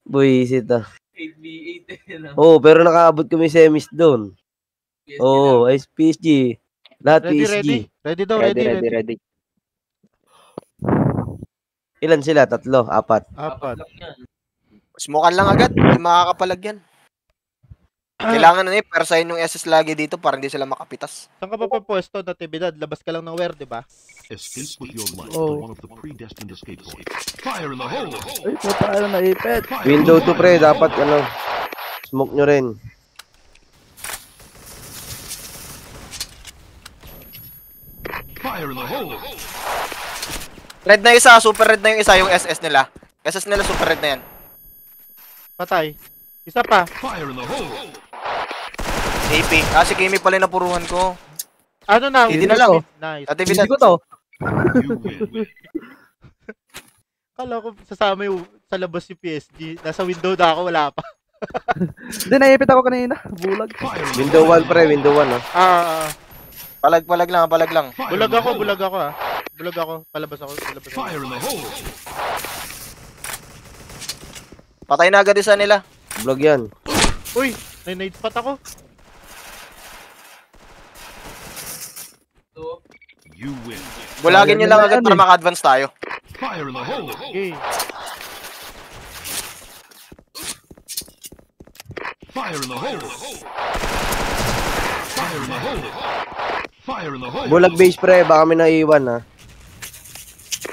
Speaker 6: Buisit ah.
Speaker 2: 8v8 eh.
Speaker 6: Oo, pero nakaabot kami semis doon. Oo, PSG. Lahat
Speaker 4: Ready,
Speaker 6: PSG.
Speaker 4: ready. Ready daw,
Speaker 1: Ready.
Speaker 6: Ilan sila? 3, 4.
Speaker 4: Apat.
Speaker 3: Smokan lang agad. Hindi makakapalag yan. Kailangan na persahin yung SS lagi dito para hindi sila makapitas.
Speaker 4: Saan ka pa pwesto, Natividad? Labas ka lang ng where, di ba?
Speaker 8: Escape with your life
Speaker 5: Oh.
Speaker 8: to one of the predestined escape points. Fire in the hole!
Speaker 5: Ay, puta ka na naipit.
Speaker 6: Window 2 pre, dapat smoke nyo rin.
Speaker 8: Fire in the hole!
Speaker 3: Red na isa, super red na yung isa, yung SS nila. SS nila super red na yan.
Speaker 4: Patay. Isa pa.
Speaker 8: Fire in the hole!
Speaker 3: AP. Si Kimi pala yung napuruhan ko.
Speaker 4: Ano na?
Speaker 3: Hindi na lang.
Speaker 4: Nice.
Speaker 3: Natividad.
Speaker 5: Hindi ko to.
Speaker 8: You win.
Speaker 4: Kala ko sasama yung sa labas yung PSG. Nasa window na ako, wala pa.
Speaker 5: Hindi, naipit ako kanina. Bulag.
Speaker 8: Fire in the
Speaker 6: Window 1 pre, window 1
Speaker 3: Palag lang.
Speaker 8: Fire
Speaker 4: Bulag
Speaker 8: in the
Speaker 4: ako,
Speaker 8: hole.
Speaker 4: bulag ako Bulag ako, palabas ako.
Speaker 8: Fire in the hole!
Speaker 3: Patay na agad isa nila.
Speaker 6: Vlog yan.
Speaker 4: Uy, nade spot ako.
Speaker 8: You win.
Speaker 3: Bulagin nyo lang agad para maka-advance tayo.
Speaker 8: Fire in the hole!
Speaker 4: Okay.
Speaker 8: Fire in the hole! Fire in the hole! Fire in the hole!
Speaker 6: Bulag base pre, baka may naiiwan ha.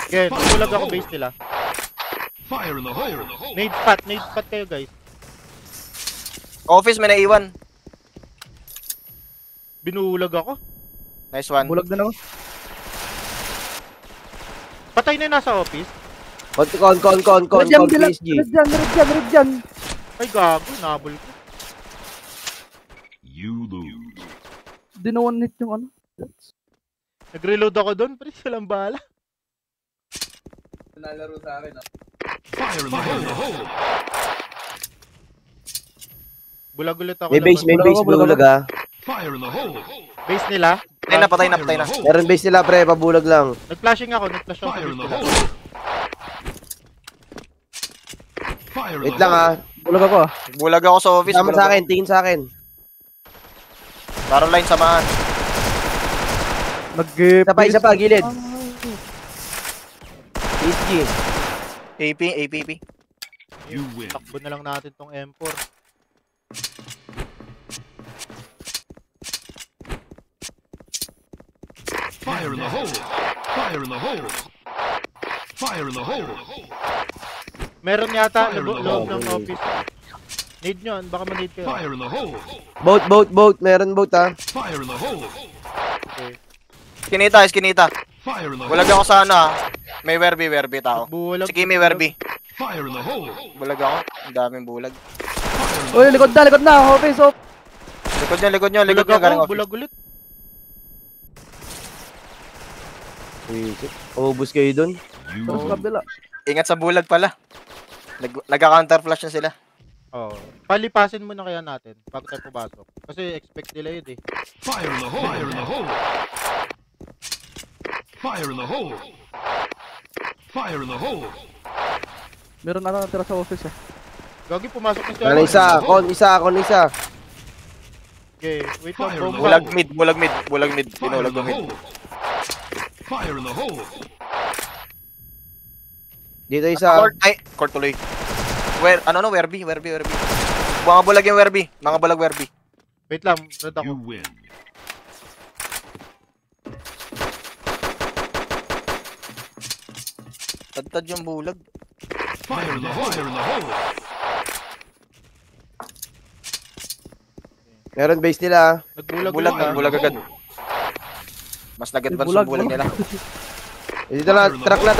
Speaker 4: Again, bulag ako base nila.
Speaker 8: Fire in the hole!
Speaker 4: Nade spot kayo guys.
Speaker 3: Office, may naiwan.
Speaker 4: Binulag ako.
Speaker 3: Nice one.
Speaker 5: Bulag na naman.
Speaker 4: Patay na yung nasa office.
Speaker 6: Con PSG.
Speaker 5: Red dyan.
Speaker 4: Ay gago, nabol ko.
Speaker 8: You lose.
Speaker 5: Di na one hit yung ano.
Speaker 4: Nag-reload ako doon, pero silang bahala.
Speaker 2: Nalaro sa akin.
Speaker 8: Fire in the hole!
Speaker 4: Bulag ulit ako.
Speaker 6: May base, bulag ha.
Speaker 8: Fire in the hole!
Speaker 4: Base nila.
Speaker 3: Patay na.
Speaker 6: Meron base nila pre, pabulag lang.
Speaker 4: Nag-flashing ako sa
Speaker 8: Fire in
Speaker 4: base
Speaker 8: the
Speaker 4: nila.
Speaker 8: hole! Fire in
Speaker 6: Wait
Speaker 8: the
Speaker 6: lang ha.
Speaker 5: Bulag ako.
Speaker 3: Bulag ako sa office.
Speaker 6: Tama sa akin, tingin sa akin.
Speaker 3: Taro line samahan.
Speaker 6: Isa pa, gilid. PSG.
Speaker 3: AP.
Speaker 8: You win.
Speaker 4: Takbo na lang natin tong M4.
Speaker 8: Fire in the hole! Fire in the hole! Fire in the hole!
Speaker 4: Meron yata
Speaker 8: Fire in the
Speaker 4: loob
Speaker 8: hole.
Speaker 4: ng office. Need nyo, baka ma-need kayo.
Speaker 8: Fire in the hole!
Speaker 6: Boat. Meron boat ha.
Speaker 8: Fire in the hole!
Speaker 4: Okay.
Speaker 3: Kinita.
Speaker 8: Fire in the
Speaker 3: Bulag
Speaker 8: hole!
Speaker 3: ako sa ano. May werby tao.
Speaker 4: Bulag.
Speaker 3: Si Kimi werby.
Speaker 8: Fire in the hole!
Speaker 3: Bulag ako. Ang daming bulag.
Speaker 5: Uy, likod na. Office, off.
Speaker 3: Likod nyo.
Speaker 4: Bulag
Speaker 3: Galing
Speaker 4: ako,
Speaker 3: office.
Speaker 4: bulag ulit.
Speaker 6: Ubus kayo dun.
Speaker 8: You
Speaker 5: Sa
Speaker 8: lose.
Speaker 5: kabila.
Speaker 3: Ingat sa bulag pala. Nagka-counter flash na sila.
Speaker 4: Oh, palipasin muna kaya natin bago tayo pumasok. Kasi expect nila yun eh.
Speaker 8: Fire in the hole! Fire in the hole! Fire in the hole! Fire in the hole!
Speaker 5: Meron na natira sa office eh.
Speaker 4: Gagi, pumasok na siya.
Speaker 6: Ano isa? Kon isa.
Speaker 4: Okay, wait lang.
Speaker 8: Fire in the
Speaker 4: Bomba.
Speaker 3: Bulag mid.
Speaker 8: Fire
Speaker 3: Binulag
Speaker 8: in the
Speaker 3: ng mid.
Speaker 8: hole! Fire in the hole!
Speaker 6: Dito isa.
Speaker 3: Court tuloy. Werby. Mga bulag yung Werby. Mga bulag Werby.
Speaker 4: Wait lang, red ako.
Speaker 8: You win.
Speaker 3: Tad yung bulag.
Speaker 8: Fire in the hole! Fire in the hole!
Speaker 6: Meron base nila.
Speaker 3: Bulag agad. Mas nag-advance yung bulag nila.
Speaker 6: Dito na, truck na.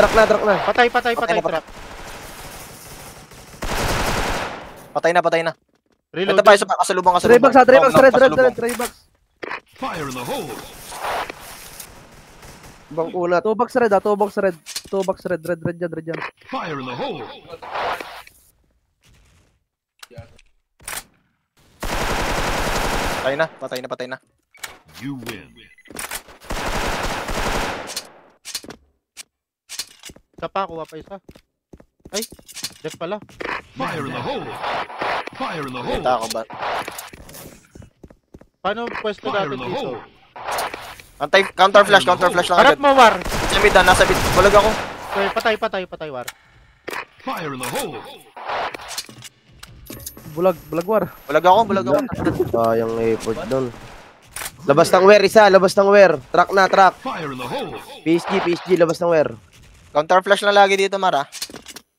Speaker 4: Patay.
Speaker 3: Patay na.
Speaker 4: Reload.
Speaker 3: Ito pa, isa pa, kasalubong.
Speaker 5: Traybox, red.
Speaker 8: Fire in the hole!
Speaker 6: Ibang kunat.
Speaker 5: 2 box red. 2 box red yan.
Speaker 8: Fire in the hole!
Speaker 3: Patay na.
Speaker 8: You win.
Speaker 4: Isa pa, kuha pa isa. Ay, def pala.
Speaker 8: Fire in the hole! Fire in the hole!
Speaker 3: Kita ako ba?
Speaker 4: Paano pwesto
Speaker 8: Fire
Speaker 4: natin
Speaker 8: in the
Speaker 4: dito?
Speaker 8: hole!
Speaker 3: Counter flash lang
Speaker 4: Harap
Speaker 3: agad.
Speaker 4: mo, War.
Speaker 3: Nasa mid. Bulag ako.
Speaker 4: Okay, patay, War.
Speaker 8: Fire in the hole!
Speaker 5: Bulag war.
Speaker 3: Bulag ako.
Speaker 6: Sayang effort doon. Labas ng wear. Truck na.
Speaker 8: Fire in the hole!
Speaker 6: PSG, labas ng wear.
Speaker 3: Counter flash lang lagi dito, Mara.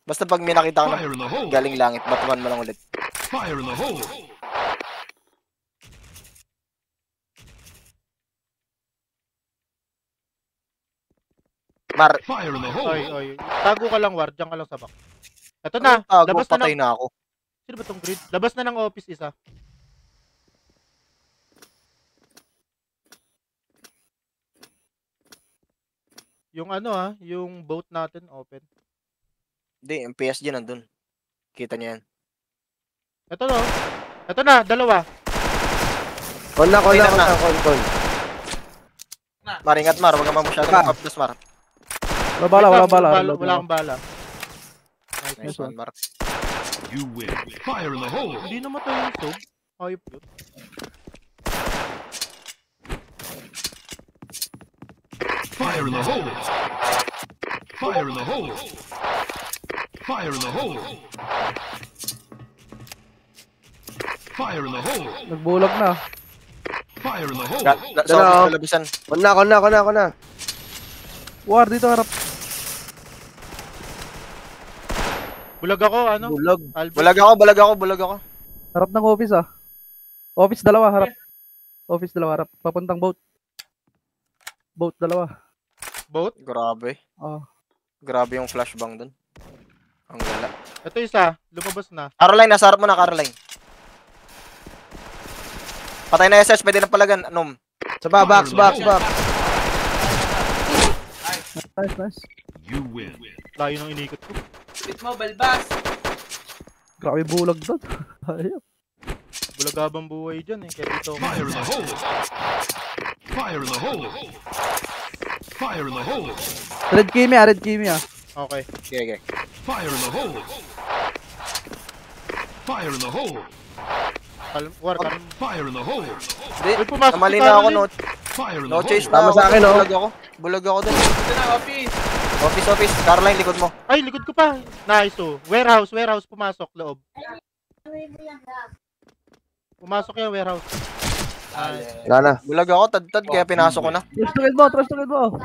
Speaker 3: Basta pag may nakita ko
Speaker 8: Fire in the hole!
Speaker 3: na galing langit, batuhan mo lang ulit.
Speaker 8: Fire in the hole!
Speaker 3: Mar,
Speaker 8: Fire in the hole!
Speaker 4: Oy. Tago ka lang, War. Diyan ka lang sa back. Ito na. Labas na
Speaker 3: patay
Speaker 4: ng...
Speaker 3: na ako.
Speaker 4: Sino ba tong grid? Labas na ng office isa. Yung yung boat natin open.
Speaker 3: Hindi, yung PSG nandun. Kita niya yan.
Speaker 4: Ito na, dalawa.
Speaker 6: Kon.
Speaker 3: Mar, ingat Mar, huwag ka masyado mag-updas, Mar.
Speaker 5: Wala bala.
Speaker 4: Wala akong bala.
Speaker 3: Nice one, Mar.
Speaker 8: You win. Fire in the hole!
Speaker 4: Hindi namatay yung sob. Ayop yun.
Speaker 8: Fire in the hole! Fire in the hole! Fire in the hole! Fire in the hole!
Speaker 5: Nagbulag na.
Speaker 8: Fire in the hole!
Speaker 3: Sa office na labisan.
Speaker 6: Kon na.
Speaker 5: War dito harap.
Speaker 4: Bulag ako,
Speaker 6: Bulag.
Speaker 4: Albert.
Speaker 3: Bulag ako.
Speaker 5: Harap ng office ah. Office dalawa harap. Papuntang boat. Boat dalawa.
Speaker 4: Boat?
Speaker 3: Grabe.
Speaker 5: Oh.
Speaker 3: Grabe yung flashbang dun. Ang gala.
Speaker 4: Ito isa, lumabas na.
Speaker 3: Caroline, nasa harap mo na, Caroline. Patay na SS, pwede na palagan. Nom.
Speaker 6: Sa box.
Speaker 5: Nice.
Speaker 8: You win.
Speaker 4: Layo nang inikot ko.
Speaker 5: Grabe bulag doon. Ayop.
Speaker 4: Bulagabang buhay dyan eh. Kaya dito.
Speaker 8: Fire in the hole! Fire in the hole! Fire in the hole!
Speaker 5: Red Kimi ah.
Speaker 4: Okay.
Speaker 3: Okay.
Speaker 8: Fire in the hole! Fire in the hole!
Speaker 4: War,
Speaker 8: Fire in the hole!
Speaker 3: Hindi,
Speaker 4: Uy, pumasok
Speaker 3: namali
Speaker 4: si
Speaker 3: na ako,
Speaker 4: Caroline.
Speaker 8: Fire in the
Speaker 3: no
Speaker 8: hole!
Speaker 3: chase na
Speaker 6: Tama
Speaker 3: ako.
Speaker 6: sa akin, oh.
Speaker 3: Bulag ako dun. Office. Caroline, likod mo.
Speaker 4: Ay, likod ko pa. Nice oh. Warehouse, pumasok, loob. Pumasok yung warehouse.
Speaker 6: Wala na.
Speaker 3: Bulag ako, tad kaya pinasok ko na.
Speaker 5: Trust to mo.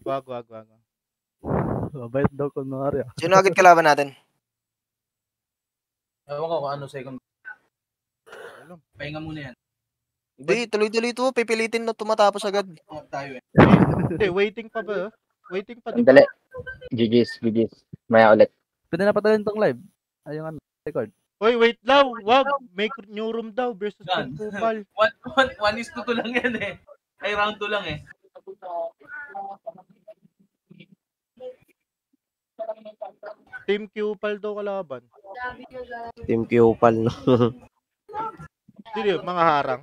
Speaker 4: Wag.
Speaker 5: Mabait daw kunwari ah.
Speaker 3: Sino agad kalaban natin?
Speaker 2: Ewan ko kung ano second. Pahinga muna yan.
Speaker 3: Hindi, tuloy-tuloy ito. Pipilitin na tumatapos agad.
Speaker 2: Tayo eh.
Speaker 4: Hindi, waiting pa ba? Waiting pa.
Speaker 1: Sandali. GG's. Maya ulit.
Speaker 5: Pwede na patayin tong live. Ay yung record.
Speaker 4: Hoy, wait daw. Wag. Make new room daw versus Kupal.
Speaker 2: 1:2 lang yan eh. Ay, round 2 lang eh.
Speaker 4: Team Cupal daw kalaban.
Speaker 6: Team Cupal, no?
Speaker 4: Sino yun? Mga harang.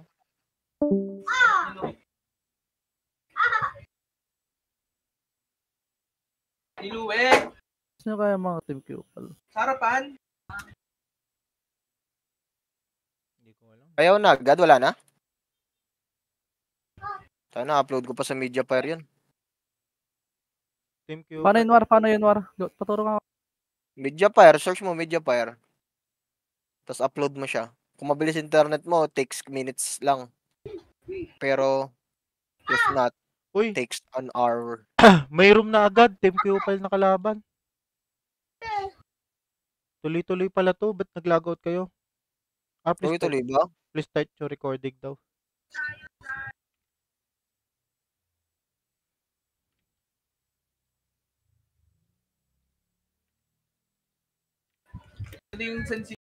Speaker 2: Iluwe!
Speaker 5: Sino kaya mga team Cupal?
Speaker 2: Sarapan!
Speaker 4: Hindi ko alam.
Speaker 3: Ayaw na agad, wala na? Sana upload ko pa sa Mediafire yun.
Speaker 4: Team Cupal.
Speaker 5: Paano yun, War? Paano yun, War? Paturo ka.
Speaker 3: Mediafire, search mo Mediafire. Tapos upload mo siya. Kung mabilis internet mo, takes minutes lang. Pero, if not,
Speaker 4: Uy,
Speaker 3: takes an hour.
Speaker 4: may room na agad. Team Cupal na kalaban. Tuloy-tuloy pala to. Ba't nag-logout kayo? Please,
Speaker 3: Tuloy-tuloy ba?
Speaker 4: please start your recording daw.
Speaker 2: Ito yung